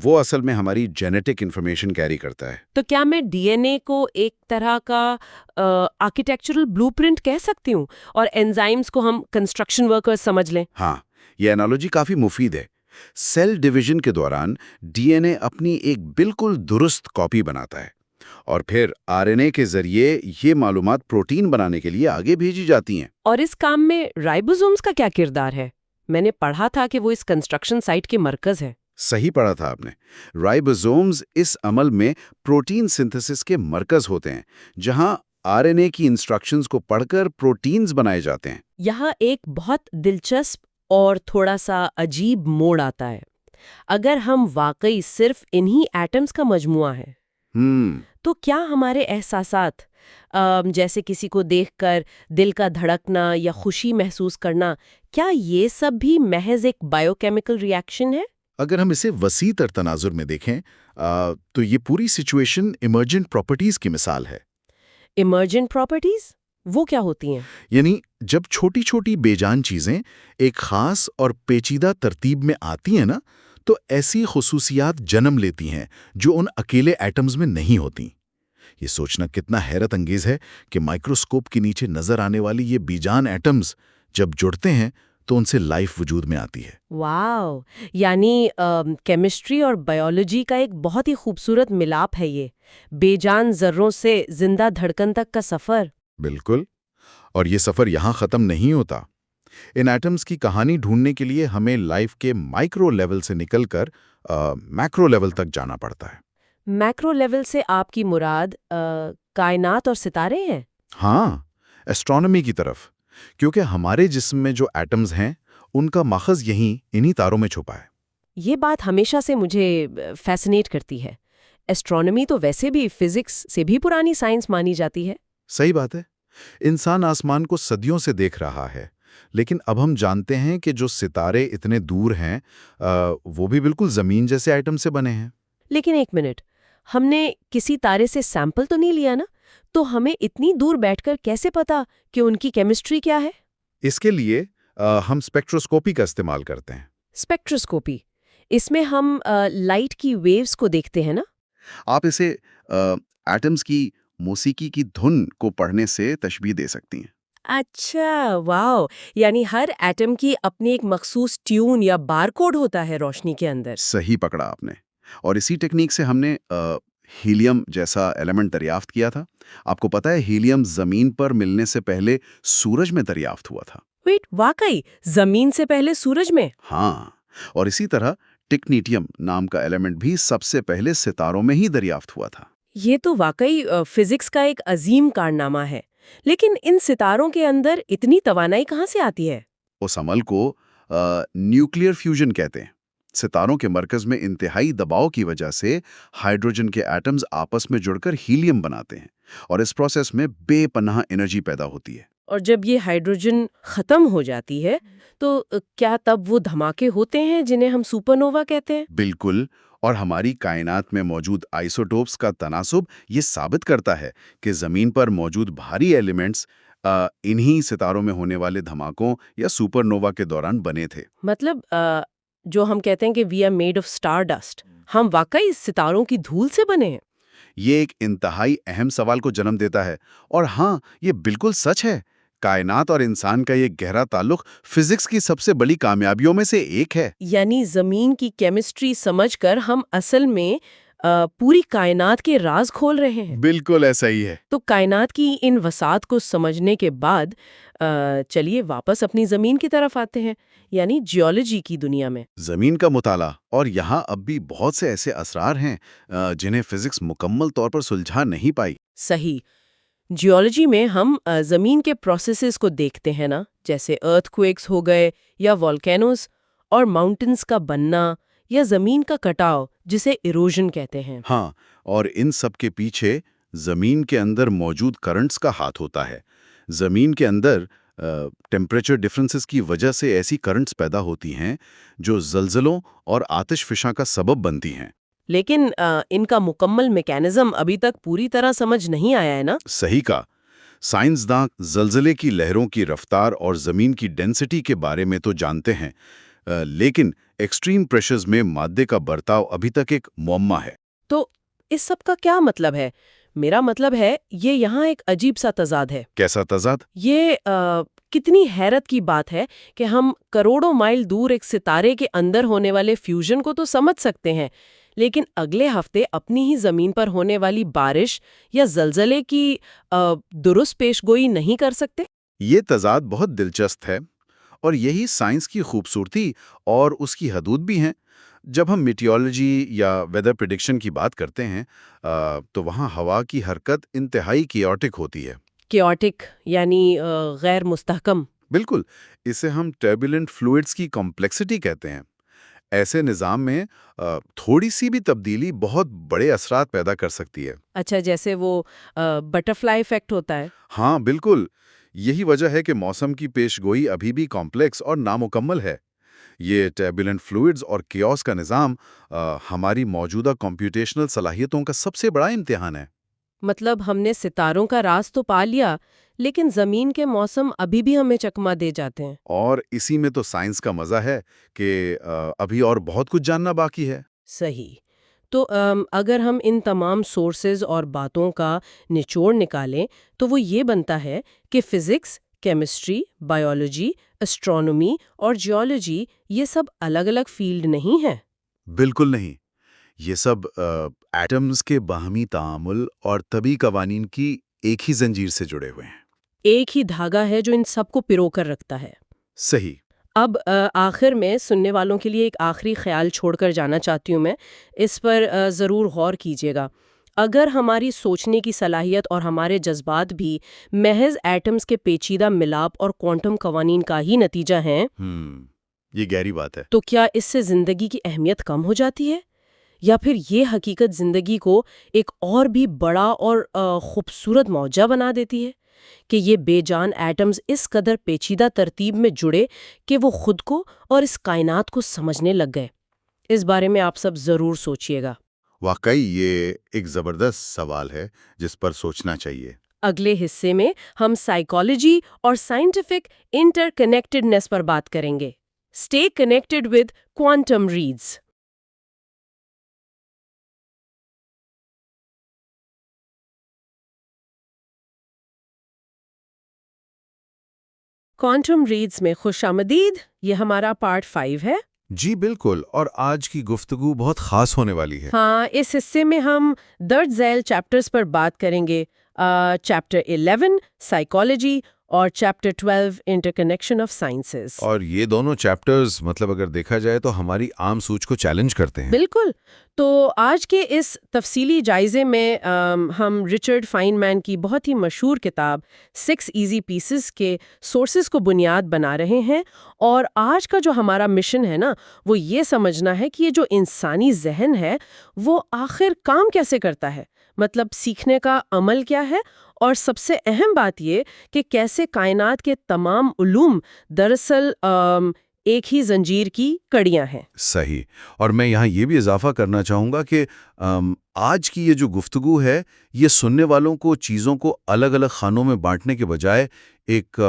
وہ اصل میں ہماری جینیٹک انفارمیشن کیری کرتا ہے۔
تو کیا میں DNA کو ایک طرح کا آرکیٹیکچرل بلو پرنٹ کہہ سکتی ہوں اور انزائمز کو ہم کنسٹرکشن ورکرز سمجھ لیں؟
ہاں، یہ انالوجی کافی مفید ہے۔ سیل ڈویژن کے دوران ڈی این اے اپنی ایک بالکل درست کاپی بناتا ہے، اور پھر آر این اے کے ذریعے یہ معلومات پروٹین بنانے کے لیے آگے بھیجی جاتی ہیں۔
اور اس کام میں رائبوزومز کا کیا کردار ہے؟ میں نے پڑھا تھا کہ وہ اس کنسٹرکشن سائٹ کے مرکز ہے۔
صحیح پڑھا تھا آپ نے۔ رائبوزومز اس عمل میں پروٹین سنتھسس کے مرکز ہوتے ہیں، جہاں آر این اے کی انسٹرکشنز کو پڑھ کر پروٹینز بنائے جاتے ہیں۔
یہاں ایک بہت دلچسپ اور تھوڑا سا عجیب موڑ آتا ہے۔ اگر ہم واقعی صرف انہی ایٹمز کا مجموعہ ہیں تو کیا ہمارے احساسات، جیسے کسی کو دیکھ کر دل کا دھڑکنا یا خوشی محسوس کرنا، کیا یہ سب بھی محض ایک بائیو کیمیکل ری ایکشن ہے؟
اگر ہم اسے وسیع تر تناظر میں دیکھیں تو یہ پوری سچویشن ایمرجنٹ پراپرٹیز کی مثال ہے۔
ایمرجنٹ پراپرٹیز وہ کیا ہوتی ہیں؟
یعنی جب چھوٹی چھوٹی بے جان چیزیں ایک خاص اور پیچیدہ ترتیب میں آتی ہیں نا، تو ایسی خصوصیات جنم لیتی ہیں جو ان اکیلے ایٹمز میں نہیں ہوتی۔ یہ سوچنا کتنا حیرت انگیز ہے کہ مائکروسکوپ کے نیچے نظر آنے والی یہ بے جان ایٹمز جب جڑتے ہیں تو ان سے لائف وجود میں آتی ہے۔
واو، یعنی کیمسٹری اور بائیولوجی کا ایک بہت ہی خوبصورت ملاپ ہے یہ، بے جان ذروں سے زندہ دھڑکن تک کا سفر۔
بالکل، اور یہ سفر یہاں ختم نہیں ہوتا۔ ان ایٹمز کی کہانی ڈھونڈنے کے لیے ہمیں لائف کے مائکرو لیول سے نکل کر میکرو لیول تک جانا پڑتا ہے۔
میکرو لیول سے آپ کی مراد کائنات اور ستارے ہیں؟
ہاں، ایسٹرونومی کی طرف، کیونکہ ہمارے جسم میں جو ایٹمز ہیں ان کا ماخذ یہیں انہی تاروں میں چھپا ہے۔
یہ بات ہمیشہ سے مجھے فیسنیٹ کرتی ہے۔ ایسٹرونومی تو ویسے بھی فزکس سے بھی پرانی سائنس مانی جاتی ہے۔
صحیح بات ہے، انسان آسمان کو صدیوں سے دیکھ رہا ہے، لیکن اب ہم جانتے ہیں کہ جو ستارے اتنے دور ہیں وہ بھی بالکل زمین جیسے ایٹم سے بنے ہیں۔
لیکن ایک منٹ، ہم نے کسی تارے سے سیمپل تو نہیں لیا نا؟ تو ہمیں اتنی دور بیٹھ کر کیسے پتا کہ ان کی کیمسٹری کیا ہے؟
اس کے لیے ہم اسپیکٹروسکوپی کا استعمال کرتے ہیں۔
اسپیکٹروسکوپی، اس میں ہم لائٹ کی ویوز کو دیکھتے ہیں نا؟
آپ اسے ایٹمز کی موسیقی کی دھن کو پڑھنے سے تشبیہ دے سکتی ہیں۔
اچھا، واو! یعنی ہر ایٹم کی اپنی ایک مخصوص ٹیون یا بار کوڈ ہوتا ہے روشنی کے اندر۔
صحیح پکڑا آپ نے۔ اور اسی ٹیکنیک سے ہم نے ہیلیم جیسا ایلیمنٹ دریافت کیا تھا۔ آپ کو پتہ ہے ہیلیم زمین پر ملنے سے پہلے سورج میں دریافت ہوا تھا۔
ویٹ، واقعی زمین سے پہلے سورج میں؟
ہاں، اور اسی طرح ٹکنیٹیم نام کا ایلیمنٹ بھی سب سے پہلے ستاروں میں ہی دریافت ہوا تھا۔
یہ تو واقعی فزکس کا ایک عظیم کارنامہ ہے، لیکن ان ستاروں کے اندر اتنی توانائی کہاں سے آتی ہے؟
اس عمل کو نیوکلیئر فیوژن کہتے ہیں۔ ستاروں کے مرکز میں انتہائی دباؤ کی وجہ سے ہائیڈروجن کے ایٹمز آپس میں جڑ کر ہیلیم بناتے ہیں، اور اس پروسیس میں بے پناہ انرجی پیدا ہوتی ہے۔
اور جب یہ ہائیڈروجن ختم ہو جاتی ہے تو کیا تب وہ دھماکے ہوتے ہیں جنہیں ہم سپر نووا کہتے ہیں؟
بالکل، اور ہماری کائنات میں موجود آئسوٹوپس کا تناسب یہ ثابت کرتا ہے کہ زمین پر موجود بھاری ایلیمنٹس انہی ستاروں میں ہونے والے دھماکوں یا سپر نووا کے دوران بنے تھے۔
مطلب جو ہم کہتے ہیں کہ we are made of star dust, ہم واقعی ستاروں کی دھول سے بنے ہیں؟
یہ ایک انتہائی اہم سوال کو جنم دیتا ہے، اور ہاں، یہ بالکل سچ ہے۔ کائنات اور انسان کا یہ گہرا تعلق فزکس کی سب سے بڑی کامیابیوں میں سے ایک ہے۔
یعنی زمین کی کیمسٹری سمجھ کر ہم اصل میں پوری کائنات کے راز کھول رہے ہیں۔
بالکل ایسا ہی ہے۔
تو کائنات کی ان وسعت کو سمجھنے کے بعد چلیے واپس اپنی زمین کی طرف آتے ہیں، یعنی جیولوجی کی دنیا میں۔
زمین کا مطالعہ، اور یہاں اب بھی بہت سے ایسے اسرار ہیں جنہیں فزکس مکمل طور پر سلجھا نہیں پائی۔
صحیح۔ جیولوجی میں ہم زمین کے پروسیسز کو دیکھتے ہیں نا، جیسے ارتھ کویکس ہو گئے یا والکینوز، اور ماؤنٹنز کا بننا یا زمین کا کٹاؤ جسے ایروژن کہتے ہیں۔
ہاں، اور ان سب کے پیچھے زمین کے اندر موجود کرنٹس کا ہاتھ ہوتا ہے۔ زمین کے اندر ٹیمپریچر ڈفرنسز کی وجہ سے ایسی کرنٹس پیدا ہوتی ہیں جو زلزلوں اور آتش فشاں کا سبب بنتی ہیں۔
لیکن ان کا مکمل میکینزم ابھی تک پوری طرح سمجھ نہیں آیا ہے نا؟
صحیح کہا۔ سائنسداں زلزلے کی لہروں کی رفتار اور زمین کی ڈینسٹی کے بارے میں تو جانتے ہیں، لیکن ایکسٹریم پریشرز میں مادے کا برتاؤ ابھی تک ایک معمہ ہے۔
تو اس سب کا کیا مطلب ہے؟ میرا مطلب ہے یہ یہاں ایک عجیب سا تضاد ہے۔
کیسا تضاد؟
یہ کتنی حیرت کی بات ہے کہ ہم کروڑوں مائل دور ایک ستارے کے اندر ہونے والے فیوژن کو تو سمجھ سکتے ہیں، لیکن اگلے ہفتے اپنی ہی زمین پر ہونے والی بارش یا زلزلے کی درست پیش گوئی نہیں کر سکتے۔
یہ تضاد بہت دلچسپ ہے، اور یہی سائنس کی خوبصورتی اور اس کی حدود بھی ہیں۔ جب ہم میٹیورولوجی یا ویدر پریڈکشن کی بات کرتے ہیں تو وہاں ہوا کی حرکت انتہائی کیوٹک ہوتی ہے۔
کیوٹک یعنی غیر مستحکم۔
بالکل، اسے ہم ٹربولنٹ فلوئڈز کی کمپلیکسٹی کہتے ہیں۔ ایسے نظام میں تھوڑی سی بھی تبدیلی بہت بڑے اثرات پیدا کر سکتی ہے۔
اچھا، جیسے وہ بٹرفلائی ایفیکٹ ہوتا ہے۔
ہاں بالکل، یہی وجہ ہے کہ موسم کی پیش گوئی ابھی بھی کمپلیکس اور نامکمل ہے۔ یہ ٹربولنٹ فلوئڈز اور کیوس کا نظام ہماری موجودہ کمپیوٹیشنل صلاحیتوں کا سب سے بڑا امتحان ہے۔
مطلب ہم نے ستاروں کا راز تو پا لیا، لیکن زمین کے موسم ابھی بھی ہمیں چکما دے جاتے ہیں۔
اور اسی میں تو سائنس کا مزہ ہے کہ ابھی اور بہت کچھ جاننا باقی ہے۔
صحیح۔ تو اگر ہم ان تمام سورسز اور باتوں کا نچوڑ نکالیں تو وہ یہ بنتا ہے کہ فزکس، کیمسٹری، بائیولوجی، اسٹرانومی اور جیولوجی یہ سب الگ الگ فیلڈ نہیں ہیں۔
بالکل نہیں، یہ سب ایٹمز کے باہمی تعامل اور طبی قوانین کی ایک ہی زنجیر سے جڑے ہوئے ہیں۔
ایک ہی دھاگا ہے جو ان سب کو پرو کر رکھتا ہے۔
صحیح۔
اب آخر میں سننے والوں کے لیے ایک آخری خیال چھوڑ کر جانا چاہتی ہوں میں، اس پر ضرور غور کیجیے گا۔ اگر ہماری سوچنے کی صلاحیت اور ہمارے جذبات بھی محض ایٹمز کے پیچیدہ ملاپ اور کوانٹم قوانین کا ہی نتیجہ ہیں،
یہ گہری بات ہے۔
تو کیا اس سے زندگی کی اہمیت کم ہو جاتی ہے؟ یا پھر یہ حقیقت زندگی کو ایک اور بھی بڑا اور خوبصورت معجزہ بنا دیتی ہے کہ یہ بے جان ایٹمز اس قدر پیچیدہ ترتیب میں جڑے کہ وہ خود کو اور اس کائنات کو سمجھنے لگ گئے؟ اس بارے میں آپ سب ضرور سوچئے گا۔
واقعی یہ ایک زبردست سوال ہے جس پر سوچنا چاہیے۔
اگلے حصے میں ہم سائیکالوجی اور سائنٹیفک انٹر کنیکٹڈنس پر بات کریں گے۔ Stay connected with quantum reads. Quantum reads میں خوش آمدید. یہ ہمارا پارٹ 5 ہے.
جی بالکل، اور آج کی گفتگو بہت خاص ہونے والی ہے.
ہاں، اس حصے میں ہم درج ذیل چیپٹرز پر بات کریں گے. چیپٹر 11 سائیکالوجی اور چیپٹر 12 انٹرکنیکشن آف سائنسز.
اور یہ دونوں چیپٹرز اگر دیکھا جائے تو ہماری عام سوچ کو چیلنج کرتے ہیں.
بالکل. تو آج کے اس تفصیلی جائزے میں ہم رچرڈ فائنمین کی بہت ہی مشہور کتاب 6 ایزی پیسز کے سورسز کو بنیاد بنا رہے ہیں. اور آج کا جو ہمارا مشن ہے نا، وہ یہ سمجھنا ہے کہ یہ جو انسانی ذہن ہے وہ آخر کام کیسے کرتا ہے، مطلب سیکھنے کا عمل کیا ہے، اور سب سے اہم بات یہ کہ کیسے کائنات کے تمام علوم دراصل ایک ہی زنجیر کی کڑیاں ہیں.
صحیح. اور میں یہاں یہ بھی اضافہ کرنا چاہوں گا کہ آج کی یہ جو گفتگو ہے یہ سننے والوں کو چیزوں کو الگ الگ خانوں میں بانٹنے کے بجائے ایک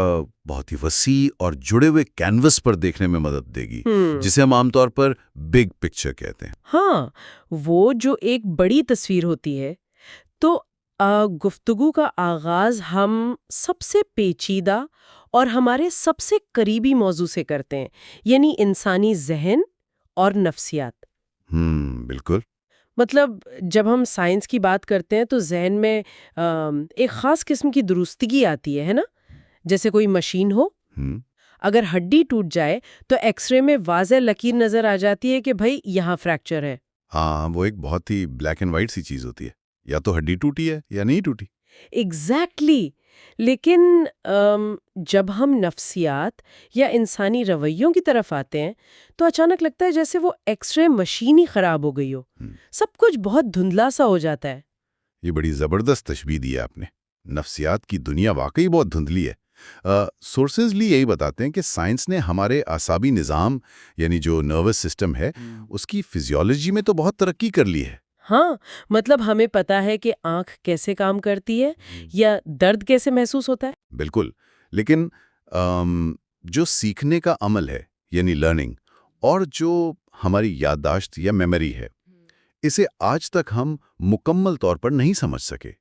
بہت ہی وسیع اور جڑے ہوئے کینوس پر دیکھنے میں مدد دے گی، جسے ہم عام طور پر بگ پکچر کہتے ہیں.
ہاں، وہ جو ایک بڑی تصویر ہوتی ہے. تو گفتگو کا آغاز ہم سب سے پیچیدہ اور ہمارے سب سے قریبی موضوع سے کرتے ہیں، یعنی انسانی ذہن اور نفسیات.
بالکل.
مطلب جب ہم سائنس کی بات کرتے ہیں تو ذہن میں ایک خاص قسم کی درستگی آتی ہے نا؟ جیسے کوئی مشین ہو، اگر ہڈی ٹوٹ جائے تو ایکس رے میں واضح لکیر نظر آ جاتی ہے کہ بھائی یہاں فریکچر ہے.
ہاں، وہ ایک بہت ہی بلیک اینڈ وائٹ سی چیز ہوتی ہے، یا تو ہڈی ٹوٹی ہے یا نہیں ٹوٹی.
ایگزیکٹلی. لیکن جب ہم نفسیات یا انسانی رویوں کی طرف آتے ہیں تو اچانک لگتا ہے جیسے وہ ایکس رے مشین ہی خراب ہو گئی ہو. سب کچھ بہت دھندلا سا ہو جاتا ہے.
یہ بڑی زبردست تشبیہ دی ہے آپ نے. نفسیات کی دنیا واقعی بہت دھندلی ہے. سورسز لی یہی بتاتے ہیں کہ سائنس نے ہمارے اعصابی نظام یعنی جو نروس سسٹم ہے اس کی فزیولوجی میں تو بہت ترقی کر لی ہے.
ہاں، مطلب ہمیں پتا ہے کہ آنکھ کیسے کام کرتی ہے یا درد کیسے محسوس ہوتا ہے.
بالکل. لیکن جو سیکھنے کا عمل ہے یعنی لرننگ، اور جو ہماری یادداشت یا میموری ہے، اسے آج تک ہم مکمل طور پر نہیں سمجھ سکے.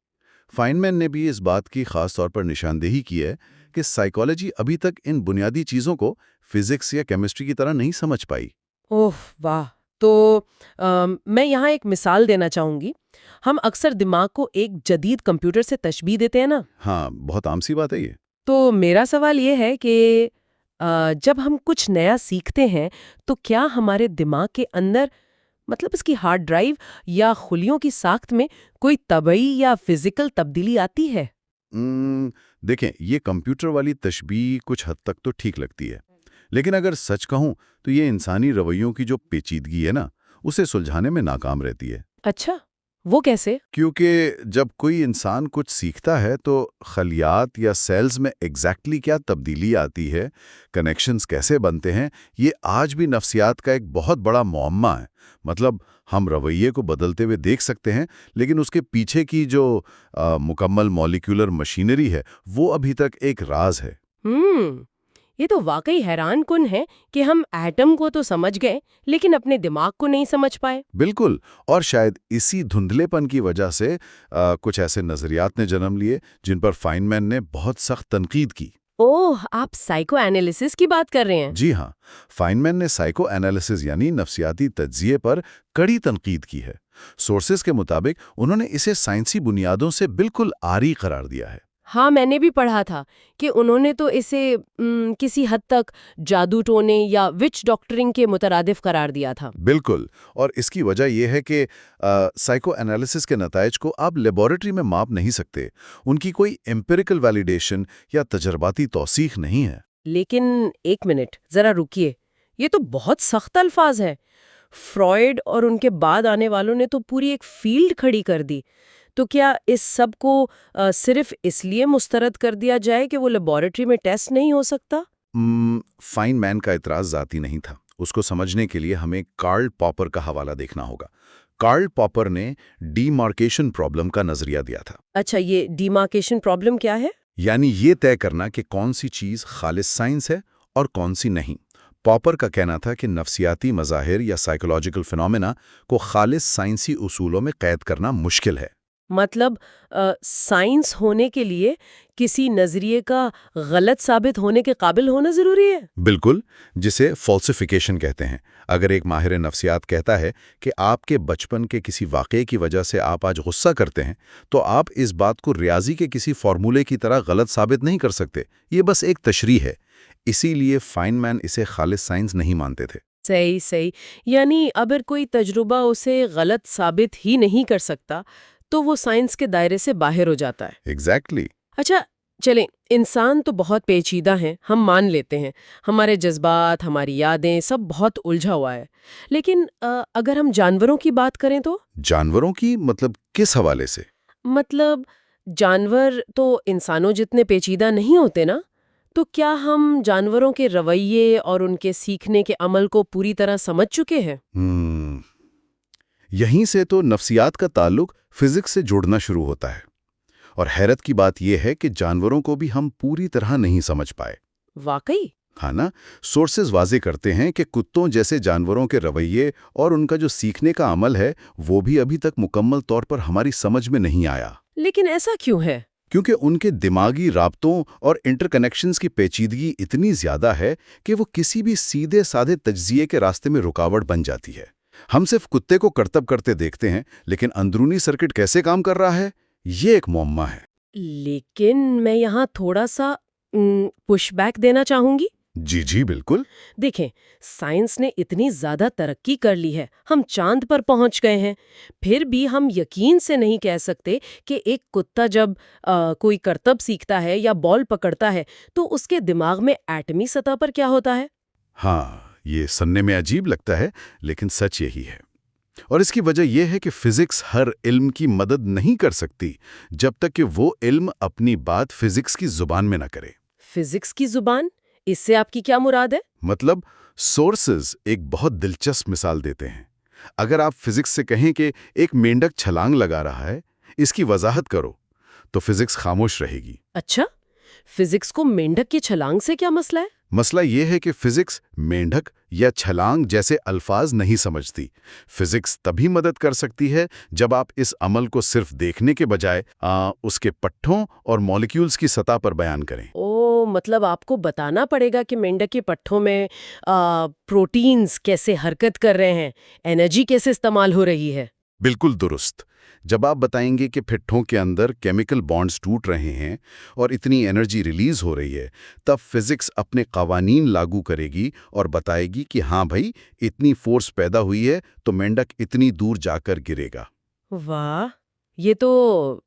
فائنمین نے بھی اس بات کی خاص طور پر نشاندہی کی ہے کہ سائیکالوجی ابھی تک ان بنیادی چیزوں کو فزکس یا کیمسٹری کی طرح نہیں سمجھ پائی.
اوہ واہ. تو میں یہاں ایک مثال دینا چاہوں گی. ہم اکثر دماغ کو ایک جدید کمپیوٹر سے تشبیہ دیتے ہیں نا.
ہاں، بہت عام سی بات ہے یہ.
تو میرا سوال یہ ہے کہ جب ہم کچھ نیا سیکھتے ہیں تو کیا ہمارے دماغ کے اندر، مطلب اس کی ہارڈ ڈرائیو یا خلیوں کی ساخت میں کوئی طبعی یا فزیکل تبدیلی آتی ہے؟
دیکھیں، یہ کمپیوٹر والی تشبیہ کچھ حد تک تو ٹھیک لگتی ہے، لیکن اگر سچ کہوں تو یہ انسانی رویوں کی جو پیچیدگی ہے نا، اسے سلجھانے میں ناکام رہتی ہے.
اچھا، وہ کیسے؟
کیونکہ جب کوئی انسان کچھ سیکھتا ہے تو خلیات یا سیلز میں ایگزیکٹلی کیا تبدیلی آتی ہے، کنیکشنز کیسے بنتے ہیں، یہ آج بھی نفسیات کا ایک بہت بڑا معمہ ہے. مطلب ہم رویے کو بدلتے ہوئے دیکھ سکتے ہیں، لیکن اس کے پیچھے کی جو مکمل مالیکولر مشینری ہے وہ ابھی تک ایک راز ہے.
یہ تو واقعی حیران کن ہے کہ ہم ایٹم کو تو سمجھ گئے لیکن اپنے دماغ کو نہیں سمجھ پائے.
بالکل. اور شاید اسی دھندلے پن کی وجہ سے کچھ ایسے نظریات نے جنم لیے جن پر فائنمین نے بہت سخت تنقید کی.
اوہ، آپ سائیکو اینالیسس کی بات کر رہے ہیں؟
جی ہاں، فائنمین نے سائیکو اینالیسس یعنی نفسیاتی تجزیے پر کڑی تنقید کی ہے. سورسز کے مطابق انہوں نے اسے سائنسی بنیادوں سے بالکل عاری قرار دیا ہے.
ہاں، میں نے بھی پڑھا تھا کہ انہوں نے تو اسے کسی حد تک جادو ٹونے یا وچ ڈاکٹرنگ کے مترادف قرار دیا تھا.
بالکل. اور اس کی وجہ یہ ہے کہ سائیکو انالیسس کے نتائج کو آپ لیبارٹری میں ماپ نہیں سکتے. ان کی کوئی ایمپیریکل ویلیڈیشن یا تجرباتی توثیق نہیں ہے.
لیکن ایک منٹ ذرا رکیے، یہ تو بہت سخت الفاظ ہیں. فرائیڈ اور ان کے بعد آنے والوں نے تو پوری ایک فیلڈ کھڑی کر دی. تو کیا اس سب کو صرف اس لیے مسترد کر دیا جائے کہ وہ لیبارٹری میں ٹیسٹ نہیں ہو سکتا؟
فائنمین کا اعتراض ذاتی نہیں تھا. اس کو سمجھنے کے لیے ہمیں کارل پاپر کا حوالہ دیکھنا ہوگا. کارل پاپر نے ڈی مارکیشن پرابلم کا نظریہ دیا تھا.
اچھا، یہ ڈی مارکیشن پرابلم کیا ہے؟
یعنی یہ طے کرنا کہ کون سی چیز خالص سائنس ہے اور کون سی نہیں. پاپر کا کہنا تھا کہ نفسیاتی مظاہر یا سائیکولوجیکل فینومینا کو خالص سائنسی اصولوں میں قید کرنا مشکل ہے.
مطلب سائنس ہونے کے لیے کسی نظریے کا غلط ثابت ہونے کے قابل ہونا ضروری ہے؟
بالکل، جسے فالسیفیکیشن کہتے ہیں۔ اگر ایک ماہر نفسیات کہتا ہے کہ آپ کے بچپن کے کسی واقعے کی وجہ سے آپ آج غصہ کرتے ہیں، تو آپ اس بات کو ریاضی کے کسی فارمولے کی طرح غلط ثابت نہیں کر سکتے۔ یہ بس ایک تشریح ہے۔ اسی لیے فائن مین اسے خالص سائنس نہیں مانتے تھے۔
صحیح۔ یعنی اگر کوئی تجربہ اسے غلط ثابت ہی نہیں کر سکتا تو وہ سائنس کے دائرے سے باہر ہو جاتا ہے۔
ایگزیکٹلی۔
اچھا چلیں، انسان تو بہت پیچیدہ ہیں، ہم مان لیتے ہیں، ہمارے جذبات، ہماری یادیں سب بہت الجھا ہوا ہے، لیکن اگر ہم جانوروں کی بات کریں تو؟
جانوروں کی مطلب کس حوالے سے؟
مطلب جانور تو انسانوں جتنے پیچیدہ نہیں ہوتے نا، تو کیا ہم جانوروں کے رویے اور ان کے سیکھنے کے عمل کو پوری طرح سمجھ چکے ہیں؟
یہیں سے تو نفسیات کا تعلق فزکس سے جوڑنا شروع ہوتا ہے، اور حیرت کی بات یہ ہے کہ جانوروں کو بھی ہم پوری طرح نہیں سمجھ پائے۔
واقعی؟
ہاں نا، سورسز واضح کرتے ہیں کہ کتوں جیسے جانوروں کے رویے اور ان کا جو سیکھنے کا عمل ہے وہ بھی ابھی تک مکمل طور پر ہماری سمجھ میں نہیں آیا۔
لیکن ایسا کیوں ہے؟
کیونکہ ان کے دماغی رابطوں اور انٹر کنیکشنز کی پیچیدگی اتنی زیادہ ہے کہ وہ کسی بھی سیدھے سادھے تجزیے کے راستے میں رکاوٹ بن جاتی ہے۔ ہم صرف کتے کو کرتب کرتے دیکھتے ہیں، لیکن اندرونی سرکٹ کیسے کام کر رہا ہے یہ ایک معمہ ہے۔
لیکن میں یہاں تھوڑا سا پش بیک دینا چاہوں گی۔
جی بالکل۔
دیکھیں، سائنس نے اتنی زیادہ ترقی کر لی ہے، ہم چاند پر پہنچ گئے ہیں، پھر بھی ہم یقین سے نہیں کہہ سکتے کہ ایک کتا جب کوئی کرتب سیکھتا ہے یا بال پکڑتا ہے تو اس کے دماغ میں ایٹمی سطح پر کیا ہوتا ہے۔
ہاں، یہ سننے میں عجیب لگتا ہے، لیکن سچ یہی ہے۔ اور اس کی وجہ یہ ہے کہ فزکس ہر علم کی مدد نہیں کر سکتی جب تک کہ وہ علم اپنی بات فزکس کی زبان میں نہ کرے۔
فزکس کی زبان؟ اس سے آپ کی کیا مراد ہے؟
مطلب سورسز ایک بہت دلچسپ مثال دیتے ہیں۔ اگر آپ فزکس سے کہیں کہ ایک مینڈک چھلانگ لگا رہا ہے، اس کی وضاحت کرو، تو فزکس خاموش رہے گی۔
اچھا، فزکس کو مینڈک کی چھلانگ سے کیا مسئلہ ہے؟
مسئلہ یہ ہے کہ فزکس مینڈک یا چھلانگ جیسے الفاظ نہیں سمجھتی۔ فزکس تبھی مدد کر سکتی ہے جب آپ اس عمل کو صرف دیکھنے کے بجائے اس کے پٹھوں اور مالیکیولز کی سطح پر بیان کریں۔
مطلب آپ کو بتانا پڑے گا کہ مینڈک کے پٹھوں میں پروٹینز کیسے حرکت کر رہے ہیں، انرجی کیسے استعمال ہو رہی ہے۔
بالکل درست۔ جب آپ بتائیں گے کہ پٹھوں کے اندر کیمیکل بانڈز ٹوٹ رہے ہیں اور اتنی انرجی ریلیز ہو رہی ہے، تب فزکس اپنے قوانین لاگو کرے گی اور بتائے گی کہ ہاں بھائی، اتنی فورس پیدا ہوئی ہے تو مینڈک اتنی دور جا کر گرے گا۔
واہ، یہ تو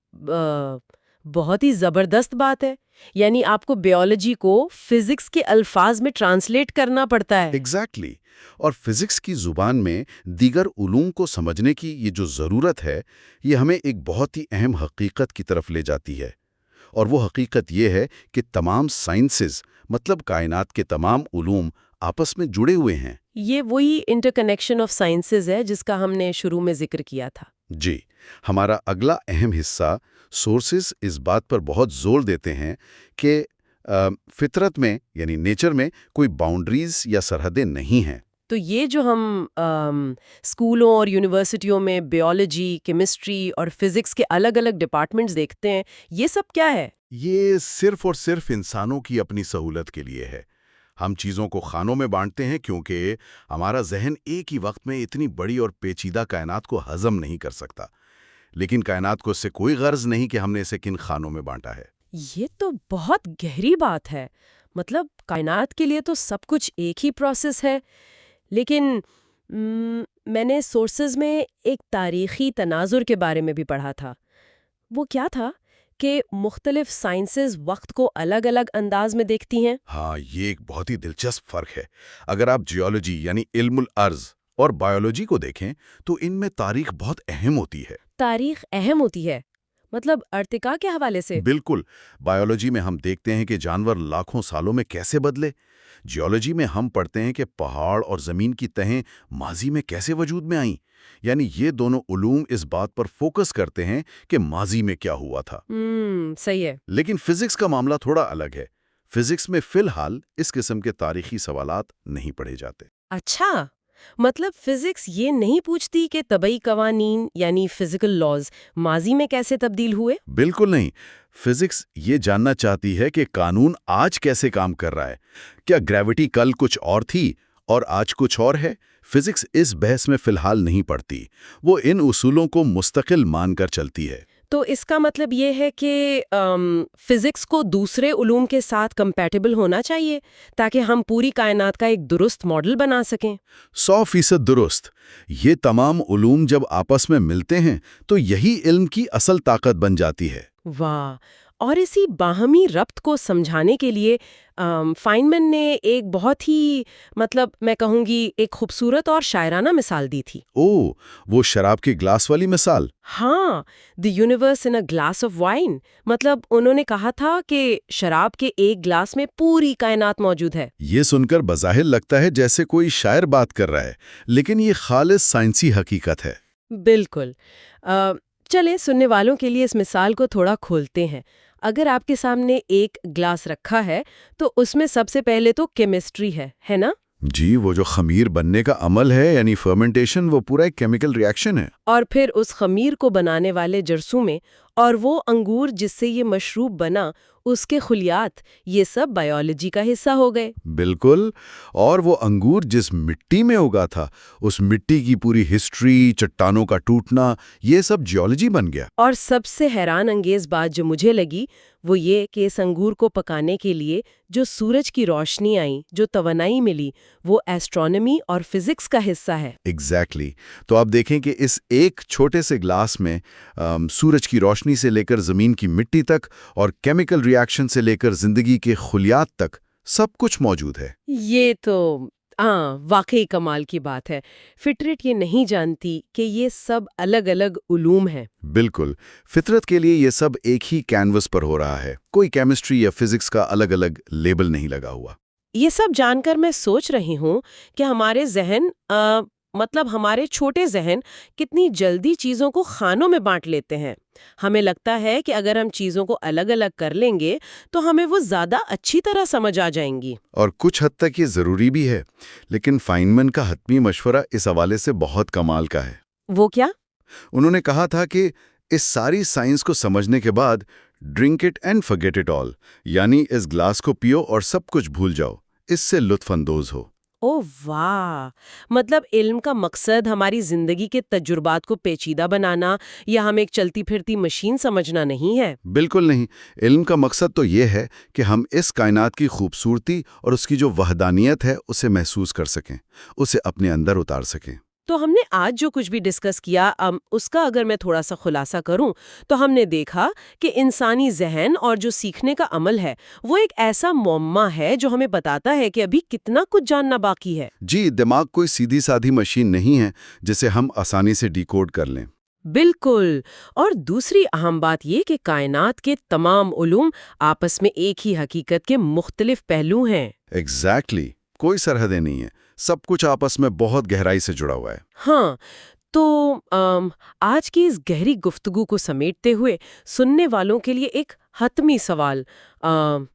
بہت ہی زبردست بات ہے۔ یعنی آپ کو بیولوجی کو فزکس کے الفاظ میں ٹرانسلیٹ کرنا پڑتا ہے۔
ایگزیکٹلی۔ اور فزکس کی زبان میں دیگر علوم کو سمجھنے کی یہ جو ضرورت ہے، یہ ہمیں ایک بہت ہی اہم حقیقت کی طرف لے جاتی ہے، اور وہ حقیقت یہ ہے کہ تمام سائنسز، مطلب کائنات کے تمام علوم آپس میں جڑے ہوئے ہیں۔
یہ وہی انٹر کنیکشن آف سائنسز ہے جس کا ہم نے شروع میں ذکر کیا تھا۔
جی، ہمارا اگلا اہم حصہ سورسز اس بات پر بہت زور دیتے ہیں کہ فطرت میں یعنی نیچر میں کوئی باؤنڈریز یا سرحدیں نہیں ہیں۔
تو یہ جو ہم اسکولوں اور یونیورسٹیوں میں بیولوجی، کیمسٹری اور فزکس کے الگ الگ ڈپارٹمنٹس دیکھتے ہیں، یہ سب کیا ہے؟
یہ صرف اور صرف انسانوں کی اپنی سہولت کے لیے ہے۔ ہم چیزوں کو خانوں میں بانٹتے ہیں کیونکہ ہمارا ذہن ایک ہی وقت میں اتنی بڑی اور پیچیدہ کائنات کو ہضم نہیں کر سکتا، لیکن کائنات کو اس سے کوئی غرض نہیں کہ ہم نے اسے کن خانوں میں بانٹا ہے۔
یہ تو بہت گہری بات ہے۔ مطلب کائنات کے لیے تو سب کچھ ایک ہی پروسیس ہے، لیکن میں نے سورسز میں ایک تاریخی تناظر کے بارے میں بھی پڑھا تھا۔ وہ کیا تھا کہ مختلف سائنسز وقت کو الگ الگ انداز میں دیکھتی ہیں۔
ہاں، یہ ایک بہت ہی دلچسپ فرق ہے۔ اگر آپ جیولوجی یعنی علم الارض اور بایولوجی کو دیکھیں تو ان میں تاریخ بہت اہم ہوتی ہے۔
تاریخ اہم ہوتی ہے مطلب ارتقاء کے حوالے سے؟
بالکل۔ بایولوجی میں ہم دیکھتے ہیں کہ جانور لاکھوں سالوں میں کیسے بدلے۔ جیولوجی میں ہم پڑھتے ہیں کہ پہاڑ اور زمین کی تہیں ماضی میں کیسے وجود میں آئیں۔ یعنی یہ دونوں علوم اس بات پر فوکس کرتے ہیں کہ ماضی میں کیا ہوا تھا۔
صحیح ہے۔
لیکن فزکس کا معاملہ تھوڑا الگ ہے۔ فزکس میں فی الحال اس قسم کے تاریخی سوالات نہیں پڑھے جاتے۔
اچھا، مطلب فزکس یہ نہیں پوچھتی کہ طبعی قوانین یعنی فزیکل لاز ماضی میں کیسے تبدیل ہوئے؟
بالکل نہیں۔ فزکس یہ جاننا چاہتی ہے کہ قانون آج کیسے کام کر رہا ہے۔ کیا گریوٹی کل کچھ اور تھی اور آج کچھ اور ہے؟ فزکس اس بحث میں فی الحال نہیں پڑتی، وہ ان اصولوں کو مستقل مان کر چلتی ہے۔
تو اس کا مطلب یہ ہے کہ فزکس کو دوسرے علوم کے ساتھ کمپیٹیبل ہونا چاہیے تاکہ ہم پوری کائنات کا ایک درست ماڈل بنا سکیں۔
100% درست۔ یہ تمام علوم جب آپس میں ملتے ہیں تو یہی علم کی اصل طاقت بن جاتی ہے۔
واہ! اور اسی باہمی ربط کو سمجھانے کے لیے فائنمن نے ایک بہت ہی میں کہوں گی ایک خوبصورت اور شاعرانہ مثال دی تھی۔
وہ شراب کے گلاس والی مثال؟
ہاں، the universe in a glass of wine. انہوں نے کہا تھا کہ شراب کے ایک گلاس میں پوری کائنات موجود ہے۔
یہ سن کر بظاہر لگتا ہے جیسے کوئی شاعر بات کر رہا ہے، لیکن یہ خالص سائنسی حقیقت ہے۔
بالکل۔ چلیں سننے والوں کے لیے اس مثال کو تھوڑا کھولتے ہیں۔ اگر آپ کے سامنے ایک گلاس رکھا ہے تو اس میں سب سے پہلے تو کیمسٹری ہے نا؟
جی، وہ جو خمیر بننے کا عمل ہے یعنی فرمنٹیشن، وہ پورا ایک کیمیکل ریاکشن ہے۔
اور پھر اس خمیر کو بنانے والے جرثومے اور وہ انگور جس سے یہ مشروب بنا، اس کے خلیات، یہ سب بائیولوجی کا حصہ ہو گئے۔
بالکل۔ اور وہ انگور جس مٹی میں اگا تھا، اس مٹی کی پوری ہسٹری، چٹانوں کا ٹوٹنا، یہ سب جیولوجی بن گیا۔
اور سب سے حیران انگیز بات جو مجھے لگی وہ یہ کہ اس انگور کو پکانے کے لیے جو سورج کی روشنی آئی، جو توانائی ملی، وہ ایسٹرونومی اور فزکس کا حصہ ہے۔
ایگزیکٹلی۔ تو آپ دیکھیں کہ اس ایک چھوٹے سے گلاس میں سورج کی روشنی سے لے کر زمین کی مٹی تک اور کیمیکل ریاکشن سے لے کر زندگی کے خلیات تک سب کچھ موجود ہے۔
یہ تو واقعی کمال کی بات ہے۔ فطرت یہ نہیں جانتی کہ یہ سب الگ الگ علوم ہیں۔
بالکل۔ فطرت کے لیے یہ سب ایک ہی کینوس پر ہو رہا ہے، کوئی کیمسٹری یا فزکس کا الگ الگ لیبل نہیں لگا ہوا۔
یہ سب جان کر میں سوچ رہی ہوں کہ ہمارے ذہن ہمارے چھوٹے ذہن کتنی جلدی چیزوں کو خانوں میں بانٹ لیتے ہیں۔ ہمیں لگتا ہے کہ اگر ہم چیزوں کو الگ الگ کر لیں گے تو ہمیں وہ زیادہ اچھی طرح سمجھ آ جائیں گی۔
اور کچھ حد تک یہ ضروری بھی ہے، لیکن فائنمن کا حتمی مشورہ اس حوالے سے بہت کمال کا ہے۔
وہ کیا؟
انہوں نے کہا تھا کہ اس ساری سائنس کو سمجھنے کے بعد drink it and forget it all, یعنی اس گلاس کو پیو اور سب کچھ بھول جاؤ، اس سے لطف اندوز ہو۔
او واہ! علم کا مقصد ہماری زندگی کے تجربات کو پیچیدہ بنانا یا ہم ایک چلتی پھرتی مشین سمجھنا نہیں ہے۔
بالکل نہیں۔ علم کا مقصد تو یہ ہے کہ ہم اس کائنات کی خوبصورتی اور اس کی جو وحدانیت ہے اسے محسوس کر سکیں، اسے اپنے اندر اتار سکیں۔
تو ہم نے آج جو کچھ بھی ڈسکس کیا، اس کا اگر میں تھوڑا سا خلاصہ کروں تو ہم نے دیکھا کہ انسانی ذہن اور جو سیکھنے کا عمل ہے وہ ایک ایسا معمہ ہے جو ہمیں بتاتا ہے کہ ابھی کتنا کچھ جاننا باقی ہے۔
جی، دماغ کوئی سیدھی سادھی مشین نہیں ہے جسے ہم آسانی سے ڈیکوڈ کر لیں۔
بالکل۔ اور دوسری اہم بات یہ کہ کائنات کے تمام علوم آپس میں ایک ہی حقیقت کے مختلف پہلو ہیں۔
ایگزیکٹلی۔ کوئی سرحدیں نہیں ہیں، سب کچھ آپس میں بہت گہرائی سے جڑا ہوا ہے۔
ہاں، تو آج کی اس گہری گفتگو کو سمیٹتے ہوئے سننے والوں کے لیے ایک حتمی سوال،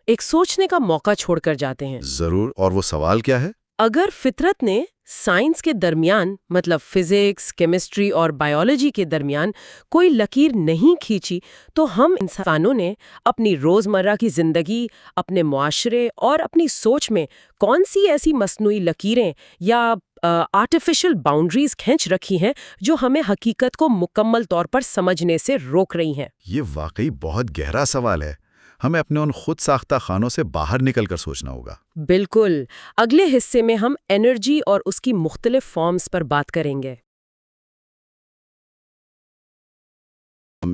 ایک سوچنے کا موقع چھوڑ کر جاتے ہیں۔
ضرور۔ اور وہ سوال کیا ہے؟
اگر فطرت نے سائنس کے درمیان فزکس، کیمسٹری اور بائیولوجی کے درمیان کوئی لکیر نہیں کھینچی تو ہم انسانوں نے اپنی روزمرہ کی زندگی، اپنے معاشرے اور اپنی سوچ میں کون سی ایسی مصنوعی لکیریں یا آرٹیفیشل باؤنڈریز کھینچ رکھی ہیں جو ہمیں حقیقت کو مکمل طور پر سمجھنے سے روک رہی ہیں؟
یہ واقعی بہت گہرا سوال ہے۔ ہمیں اپنے ان خود ساختہ خانوں سے باہر نکل کر سوچنا ہوگا۔
بالکل۔ اگلے حصے میں ہم انرجی اور اس کی مختلف فارمز پر بات کریں گے۔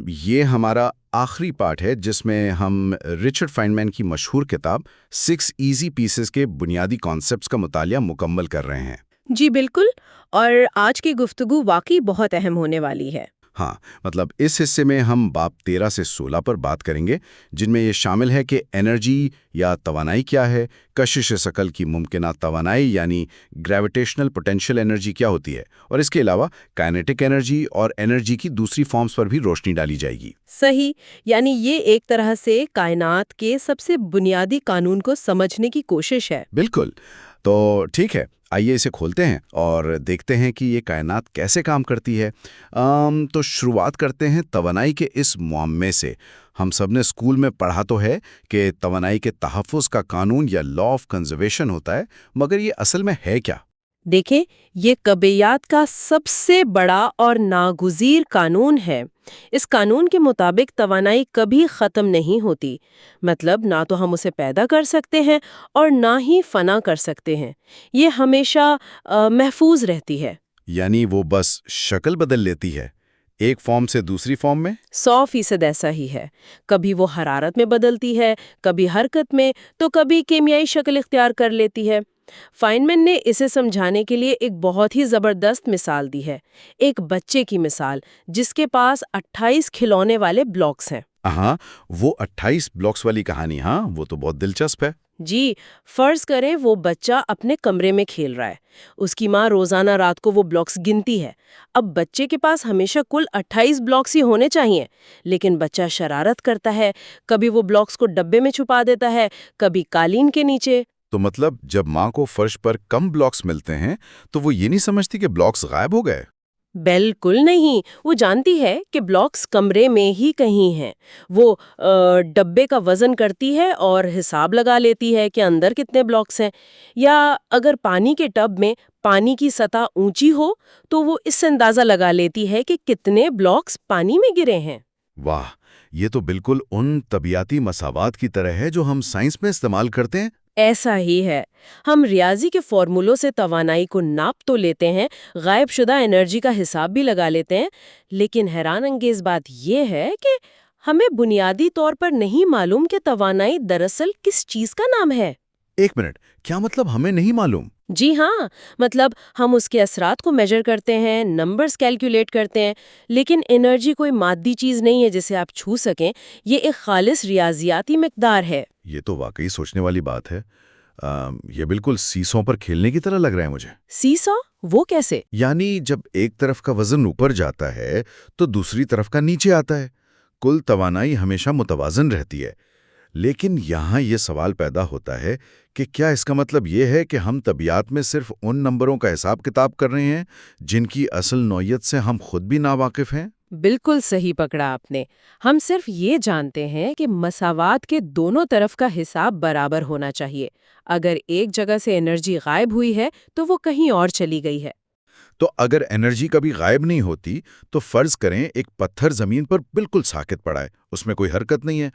یہ ہمارا آخری پارٹ ہے جس میں ہم رچرڈ فائنمین کی مشہور کتاب 6 ایزی پیسز کے بنیادی کانسیپٹس کا مطالعہ مکمل کر رہے ہیں۔
جی بالکل، اور آج کی گفتگو واقعی بہت اہم ہونے والی ہے۔
ہاں، اس حصے میں ہم باب 13 سے 16 پر بات کریں گے، جن میں یہ شامل ہے کہ انرجی یا توانائی کیا ہے، کشش ثقل کی ممکنہ توانائی یعنی گریویٹیشنل پوٹینشیل انرجی کیا ہوتی ہے، اور اس کے علاوہ کائنیٹک انرجی اور انرجی کی دوسری فارمز پر بھی روشنی ڈالی جائے گی۔
صحیح، یعنی یہ ایک طرح سے کائنات کے سب سے بنیادی قانون کو سمجھنے کی کوشش ہے۔
بالکل۔ تو ٹھیک ہے،
آئیے اسے کھولتے ہیں اور دیکھتے ہیں کہ یہ کائنات کیسے کام کرتی ہے۔ تو شروعات کرتے ہیں توانائی کے اس معمے سے۔ ہم سب نے اسکول میں پڑھا تو ہے کہ توانائی کے تحفظ کا قانون یا لا آف کنزرویشن ہوتا ہے، مگر یہ اصل میں ہے کیا؟
دیکھیں، یہ کبیات کا سب سے بڑا اور ناگزیر قانون ہے۔ اس قانون کے مطابق توانائی کبھی ختم نہیں ہوتی، مطلب نہ تو ہم اسے پیدا کر سکتے ہیں اور نہ ہی فنا کر سکتے ہیں۔ یہ ہمیشہ محفوظ رہتی ہے۔
یعنی وہ بس شکل بدل لیتی ہے، ایک فارم سے دوسری فارم میں؟
100% ایسا ہی ہے۔ کبھی وہ حرارت میں بدلتی ہے، کبھی حرکت میں، تو کبھی کیمیائی شکل اختیار کر لیتی ہے۔ فائنمین نے اسے سمجھانے کے لیے ایک بہت ہی زبردست مثال دی ہے، ایک بچے کی مثال جس کے پاس 28 کھلونے والے بلاکس ہیں۔
ہاں، وہ 28 بلاکس والی کہانی، ہاں وہ تو بہت دلچسپ ہے۔
جی، فرض کریں وہ بچہ اپنے کمرے میں کھیل رہا ہے، اس کی ماں روزانہ رات کو وہ بلاکس گنتی ہے۔ اب بچے کے پاس ہمیشہ کل 28 بلاکس ہی ہونے چاہیے، لیکن بچہ شرارت کرتا ہے، کبھی وہ بلاکس کو ڈبے میں چھپا دیتا ہے، کبھی قالین کے نیچے۔
تو مطلب جب ماں کو فرش پر کم بلاکس ملتے ہیں تو وہ یہ نہیں سمجھتی کہ بلاکس غائب ہو گئے؟
بالکل نہیں، وہ جانتی ہے کہ بلاکس کمرے میں ہی کہیں ہیں۔ وہ ڈبے کا وزن کرتی ہے اور حساب لگا لیتی ہے کہ اندر کتنے بلاکس ہیں، یا اگر پانی کے ٹب میں پانی کی سطح اونچی ہو تو وہ اس سے اندازہ لگا لیتی ہے کہ کتنے بلاکس پانی میں گرے ہیں۔
واہ، یہ تو بالکل ان طبیعیاتی مساوات کی طرح ہے جو ہم سائنس میں استعمال کرتے ہیں۔
ایسا ہی ہے، ہم ریاضی کے فارمولوں سے توانائی کو ناپ تو لیتے ہیں، غائب شدہ انرجی کا حساب بھی لگا لیتے ہیں، لیکن حیران انگیز بات یہ ہے کہ ہمیں بنیادی طور پر نہیں معلوم کہ توانائی دراصل کس چیز کا نام ہے۔
ایک منٹ، کیا مطلب ہمیں نہیں معلوم؟
جی ہاں، مطلب ہم اس کے اثرات کو میجر کرتے ہیں، نمبرز کیلکولیٹ کرتے ہیں، لیکن انرجی کوئی مادی چیز نہیں ہے جسے آپ چھو سکیں، یہ ایک خالص ریاضیاتی مقدار ہے۔
یہ تو واقعی سوچنے والی بات ہے۔ یہ بالکل سیسوں پر کھیلنے کی طرح لگ رہا ہے مجھے۔
سیسا؟ وہ کیسے؟
یعنی جب ایک طرف کا وزن اوپر جاتا ہے تو دوسری طرف کا نیچے آتا ہے، کل توانائی ہمیشہ متوازن رہتی ہے۔ لیکن یہاں یہ سوال پیدا ہوتا ہے کہ کیا اس کا مطلب یہ ہے کہ ہم طبیعت میں صرف ان نمبروں کا حساب کتاب کر رہے ہیں جن کی اصل نوعیت سے ہم خود بھی ناواقف ہیں؟
بالکل صحیح پکڑا آپ نے۔ ہم صرف یہ جانتے ہیں کہ مساوات کے دونوں طرف کا حساب برابر ہونا چاہیے۔ اگر ایک جگہ سے انرجی غائب ہوئی ہے تو وہ کہیں اور چلی گئی ہے۔
تو اگر انرجی کبھی غائب نہیں ہوتی تو فرض کریں ایک پتھر زمین پر بالکل ساکت پڑا ہے، اس میں کوئی حرکت نہیں ہے،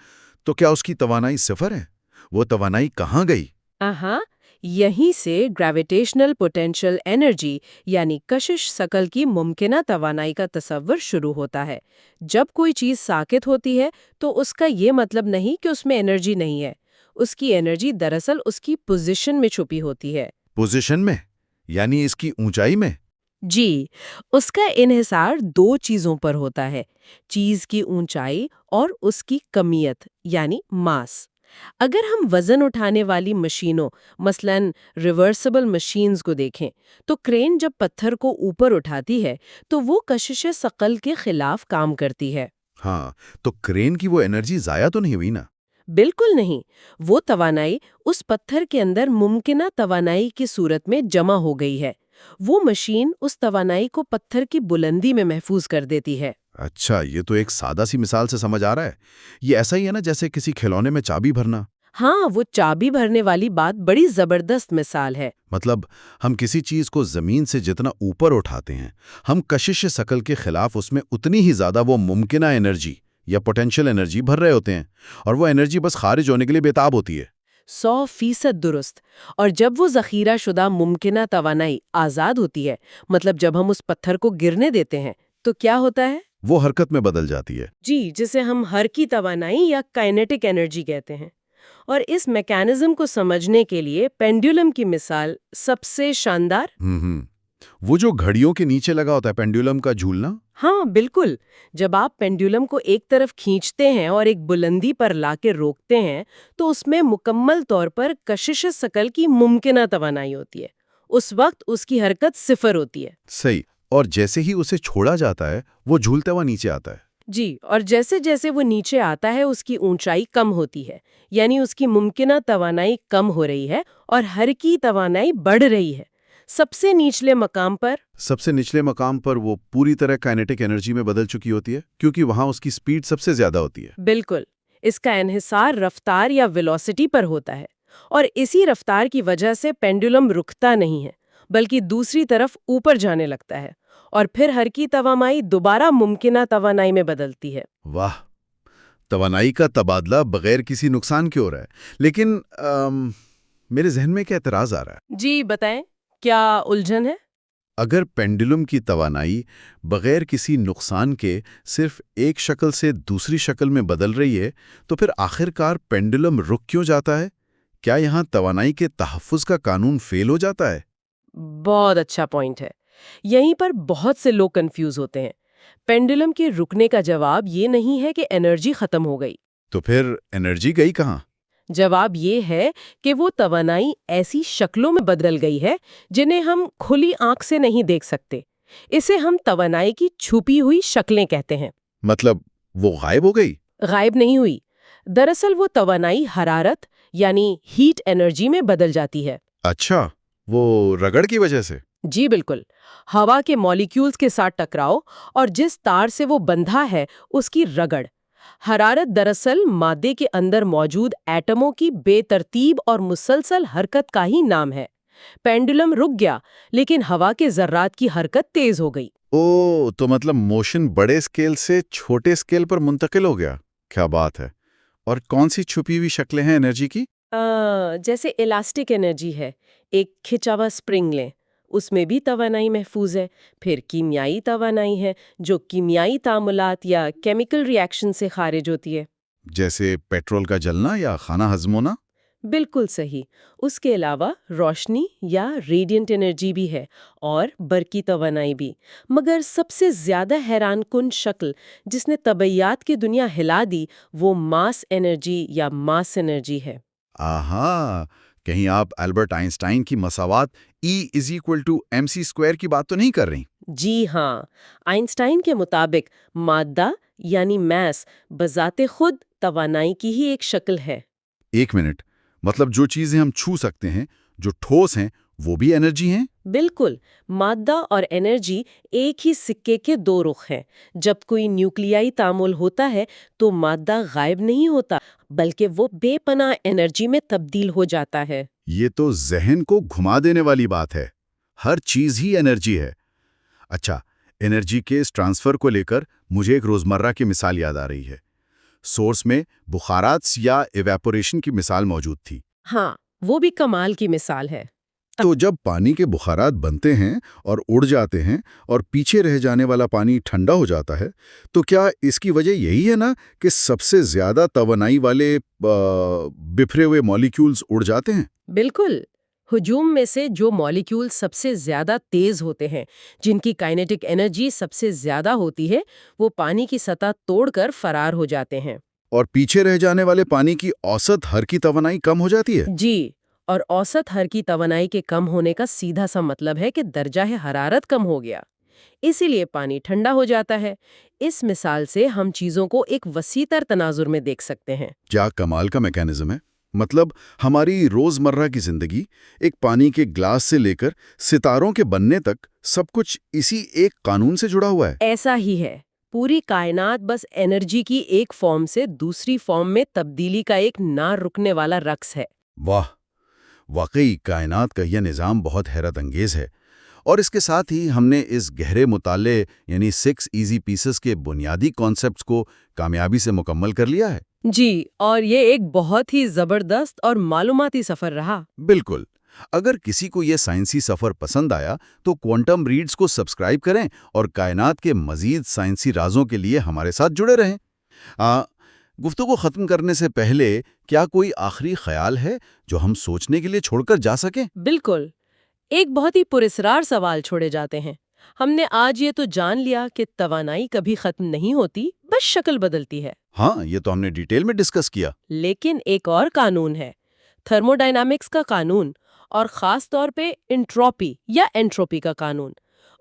تو کیا اس کی توانائی صفر ہے؟ وہ توانائی کہاں گئی؟
یہیں سے گریویٹیشنل پوٹینشل انرجی یعنی کشش ثقل کی ممکنہ توانائی کا تصور شروع ہوتا ہے۔ جب کوئی چیز ساکت ہوتی ہے تو اس کا یہ مطلب نہیں کہ اس میں انرجی نہیں ہے، اس کی انرجی دراصل اس کی پوزیشن میں چھپی ہوتی ہے۔
پوزیشن میں؟ یعنی اس کی اونچائی میں؟
جی، اس کا انحصار دو چیزوں پر ہوتا ہے، چیز کی اونچائی اور اس کی کمیت یعنی ماس۔ اگر ہم وزن اٹھانے والی مشینوں مثلاً ریورسبل مشینز کو دیکھیں تو کرین جب پتھر کو اوپر اٹھاتی ہے تو وہ کشش ثقل کے خلاف کام کرتی ہے۔
ہاں، تو کرین کی وہ انرجی ضائع تو نہیں ہوئی نا؟
بالکل نہیں، وہ توانائی اس پتھر کے اندر ممکنہ توانائی کی صورت میں جمع ہو گئی ہے۔ وہ مشین اس توانائی کو پتھر کی بلندی میں محفوظ کر دیتی ہے۔
اچھا، یہ تو ایک سادہ سی مثال سے سمجھ آ رہا ہے۔ یہ ایسا ہی ہے نا جیسے کسی کھلونے میں چابی بھرنا۔
ہاں، وہ چابی بھرنے والی بات بڑی زبردست مثال ہے۔
مطلب ہم کسی چیز کو زمین سے جتنا اوپر اٹھاتے ہیں، ہم کشش ثقل کے خلاف اس میں اتنی ہی زیادہ وہ ممکنہ انرجی یا پوٹینشل انرجی بھر رہے ہوتے ہیں، اور وہ انرجی بس خارج ہونے کے لیے بےتاب ہوتی ہے۔
100% درست۔ اور جب وہ ذخیرہ شدہ ممکنہ توانائی آزاد ہوتی ہے، مطلب جب ہم اس پتھر کو گرنے دیتے ہیں، تو کیا ہوتا ہے؟
وہ حرکت میں بدل جاتی ہے۔
جی، جسے ہم حرکی توانائی یا کائنیٹک انرجی کہتے ہیں۔ اور اس میکانزم کو سمجھنے کے لیے پینڈولم کی مثال سب سے شاندار۔
وہ جو گھڑیوں کے نیچے لگا ہوتا ہے، پینڈولم کا جھولنا؟
ہاں بالکل، جب آپ پینڈولم کو ایک طرف کھینچتے ہیں اور ایک بلندی پر لا کے روکتے ہیں تو اس میں مکمل طور پر کشش ثقل کی ممکنہ توانائی ہوتی ہے۔ اس وقت اس کی حرکت صفر ہوتی ہے۔
صحیح، اور جیسے ہی اسے چھوڑا جاتا ہے وہ جھولتا ہوا نیچے آتا ہے۔
جی، اور جیسے جیسے وہ نیچے آتا ہے اس کی اونچائی کم ہوتی ہے، یعنی اس کی ممکنہ توانائی کم ہو رہی ہے اور حرکی توانائی بڑھ رہی ہے۔ سب سے نچلے مقام پر
سب سے نچلے مقام پر وہ پوری طرح کائنیٹک انرجی میں بدل چکی ہوتی ہے کیونکہ وہاں اس کی سپیڈ سب سے زیادہ ہوتی ہے۔
بالکل، اس کا انحصار رفتار یا ویلوسٹی پر ہوتا ہے، اور اسی رفتار کی وجہ سے پینڈولم رکتا نہیں ہے بلکہ دوسری طرف اوپر جانے لگتا ہے، اور پھر حرکی توانائی دوبارہ ممکنہ توانائی میں بدلتی ہے۔
واہ، توانائی کا تبادلہ بغیر کسی نقصان کے ہو رہا ہے، لیکن میرے ذہن میں کیا اعتراض آ رہا ہے؟
جی بتائیں، کیا الجھن ہے؟
اگر پینڈولم کی توانائی بغیر کسی نقصان کے صرف ایک شکل سے دوسری شکل میں بدل رہی ہے تو پھر آخرکار پینڈولم رک کیوں جاتا ہے؟ کیا یہاں توانائی کے تحفظ کا قانون فیل ہو جاتا ہے؟
بہت اچھا پوائنٹ ہے۔ یہیں پر بہت سے لوگ کنفیوز ہوتے ہیں۔ پینڈولم کے رکنے کا جواب یہ نہیں ہے کہ انرجی ختم ہو گئی۔
تو پھر انرجی گئی کہاں؟
جواب یہ ہے کہ وہ توانائی ایسی شکلوں میں بدل گئی ہے جنہیں ہم کھلی آنکھ سے نہیں دیکھ سکتے۔ اسے ہم توانائی کی چھپی ہوئی شکلیں کہتے ہیں۔
مطلب وہ غائب ہو گئی؟
غائب نہیں ہوئی، دراصل وہ توانائی حرارت یعنی ہیٹ انرجی میں بدل جاتی ہے۔
اچھا، وہ رگڑ کی وجہ سے؟
جی بالکل، ہوا کے مالیکیولز کے ساتھ ٹکراؤ اور جس تار سے وہ بندھا ہے اس کی رگڑ۔ حرارت دراصل مادے کے اندر موجود ایٹموں کی بے ترتیب اور مسلسل حرکت کا ہی نام ہے۔ پینڈولم رک گیا لیکن ہوا کے ذرات کی حرکت تیز ہو گئی۔
تو مطلب موشن بڑے اسکیل سے چھوٹے اسکیل پر منتقل ہو گیا۔ کیا بات ہے! اور کون سی چھپی ہوئی شکلیں ہیں انرجی کی؟
جیسے الاسٹک انرجی ہے، ایک کھچا ہوا اسپرنگ لیں، اس میں بھی توانائی محفوظ ہے۔ پھر کیمیائی توانائی ہے جو کیمیائی تعاملات یا کیمیکل ری ایکشن سے خارج ہوتی ہے،
جیسے پیٹرول کا جلنا یا کھانا ہضم ہونا؟
بالکل صحیح۔ اس کے علاوہ روشنی یا ریڈینٹ انرجی بھی ہے اور برقی توانائی بھی، مگر سب سے زیادہ حیران کن شکل جس نے طبیعیات کی دنیا ہلا دی وہ ماس انرجی یا ماس انرجی ہے۔
آہا، کہیں آپ البرٹ آئنسٹائن کی مساوات E=mc² کی بات تو نہیں کر رہی؟
جی ہاں، آئنسٹائن کے مطابق مادہ یعنی میس بذات خود توانائی کی ہی ایک شکل ہے۔
ایک منٹ، مطلب جو چیزیں ہم چھو سکتے ہیں، جو ٹھوس ہیں، وہ بھی انرجی ہیں؟
بالکل، مادہ اور انرجی ایک ہی سکے کے دو رخ ہیں۔ جب کوئی نیوکلیائی تعامل ہوتا ہے تو مادہ غائب نہیں ہوتا بلکہ وہ بے پناہ انرجی میں تبدیل ہو جاتا ہے۔
یہ تو ذہن کو گھما دینے والی بات ہے۔ ہر چیز ہی انرجی ہے۔ اچھا، انرجی کے اس ٹرانسفر کو لے کر مجھے ایک روزمرہ کی مثال یاد آ رہی ہے۔ سورس میں بخارات یا ایویپوریشن کی مثال موجود تھی۔
ہاں، وہ بھی کمال کی مثال ہے۔
تو جب پانی کے بخارات بنتے ہیں اور اڑ جاتے ہیں اور پیچھے رہ جانے والا پانی ٹھنڈا ہو جاتا ہے تو کیا اس کی وجہ یہی ہے نا کہ سب سے زیادہ توانائی والے بکھرے ہوئے مالیکیولز اڑ جاتے ہیں؟
بالکل، ہجوم میں سے جو مالیکیول سب سے زیادہ تیز ہوتے ہیں، جن کی کائنیٹک انرجی سب سے زیادہ ہوتی ہے، وہ پانی کی سطح توڑ کر فرار ہو جاتے ہیں۔
اور پیچھے رہ جانے والے پانی کی اوسط حرکی توانائی کم ہو جاتی ہے؟
جی، اور اوسط حرکی توانائی کے کم ہونے کا سیدھا سا مطلب ہے کہ درجہ حرارت کم ہو گیا، اسی لیے پانی ٹھنڈا ہو جاتا ہے۔ اس مثال سے ہم چیزوں کو ایک وسیع تر تناظر میں دیکھ سکتے ہیں۔
کیا کمال کا میکانزم ہے! مطلب ہماری روزمرہ کی زندگی، ایک پانی کے گلاس سے لے کر ستاروں کے بننے تک، سب کچھ اسی ایک قانون سے جڑا ہوا ہے۔
ایسا ہی ہے، پوری کائنات بس انرجی کی ایک فارم سے دوسری فارم میں تبدیلی کا ایک نہ رکنے والا رقص ہے۔
واہ، واقعی کائنات کا یہ نظام بہت حیرت انگیز ہے۔ اور اس کے ساتھ ہی ہم نے اس گہرے مطالعے یعنی 6 ایزی پیسز کے بنیادی کانسیپٹس کو کامیابی سے مکمل کر لیا ہے۔
جی، اور یہ ایک بہت ہی زبردست اور معلوماتی سفر رہا۔
بالکل۔ اگر کسی کو یہ سائنسی سفر پسند آیا تو کوانٹم ریڈز کو سبسکرائب کریں اور کائنات کے مزید سائنسی رازوں کے لیے ہمارے ساتھ جڑے رہیں۔ گفتگو ختم کرنے سے پہلے کیا کوئی آخری خیال ہے جو ہم سوچنے کے لیے چھوڑ کر جا سکیں؟
بالکل، ایک بہت ہی پراسرار سوال چھوڑے جاتے ہیں۔ ہم نے آج یہ تو جان لیا کہ توانائی کبھی ختم نہیں ہوتی، بس شکل بدلتی ہے۔
ہاں، یہ تو ہم نے ڈیٹیل میں ڈسکس کیا۔
لیکن ایک اور قانون ہے، تھرمو ڈائنامکس کا قانون، اور خاص طور پہ انٹروپی یا انٹروپی کا قانون۔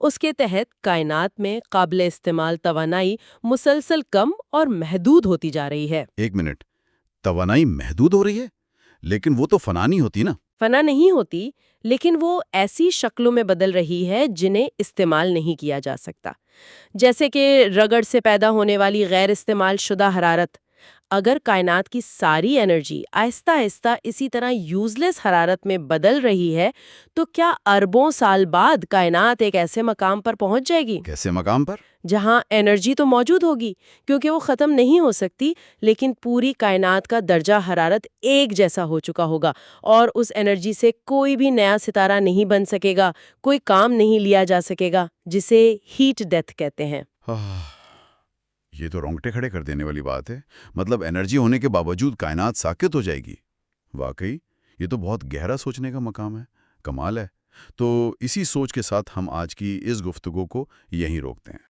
اس کے تحت کائنات میں قابل استعمال توانائی مسلسل کم اور محدود ہوتی جا رہی ہے۔
ایک منٹ، توانائی محدود ہو رہی ہے؟ لیکن وہ تو فنا نہیں ہوتی نا؟
فنا نہیں ہوتی، لیکن وہ ایسی شکلوں میں بدل رہی ہے جنہیں استعمال نہیں کیا جا سکتا، جیسے کہ رگڑ سے پیدا ہونے والی غیر استعمال شدہ حرارت۔ اگر کائنات کی ساری انرجی آہستہ آہستہ اسی طرح یوز لیس حرارت میں بدل رہی ہے، تو کیا اربوں سال بعد کائنات ایک ایسے مقام پر پہنچ جائے گی
کیسے مقام پر؟
جہاں انرجی تو موجود ہوگی کیونکہ وہ ختم نہیں ہو سکتی، لیکن پوری کائنات کا درجہ حرارت ایک جیسا ہو چکا ہوگا، اور اس انرجی سے کوئی بھی نیا ستارہ نہیں بن سکے گا، کوئی کام نہیں لیا جا سکے گا، جسے ہیٹ ڈیتھ کہتے ہیں۔
یہ تو رونگٹے کھڑے کر دینے والی بات ہے۔ مطلب انرجی ہونے کے باوجود کائنات ساکت ہو جائے گی؟ واقعی یہ تو بہت گہرا سوچنے کا مقام ہے، کمال ہے۔ تو اسی سوچ کے ساتھ ہم آج کی اس گفتگو کو یہیں روکتے ہیں۔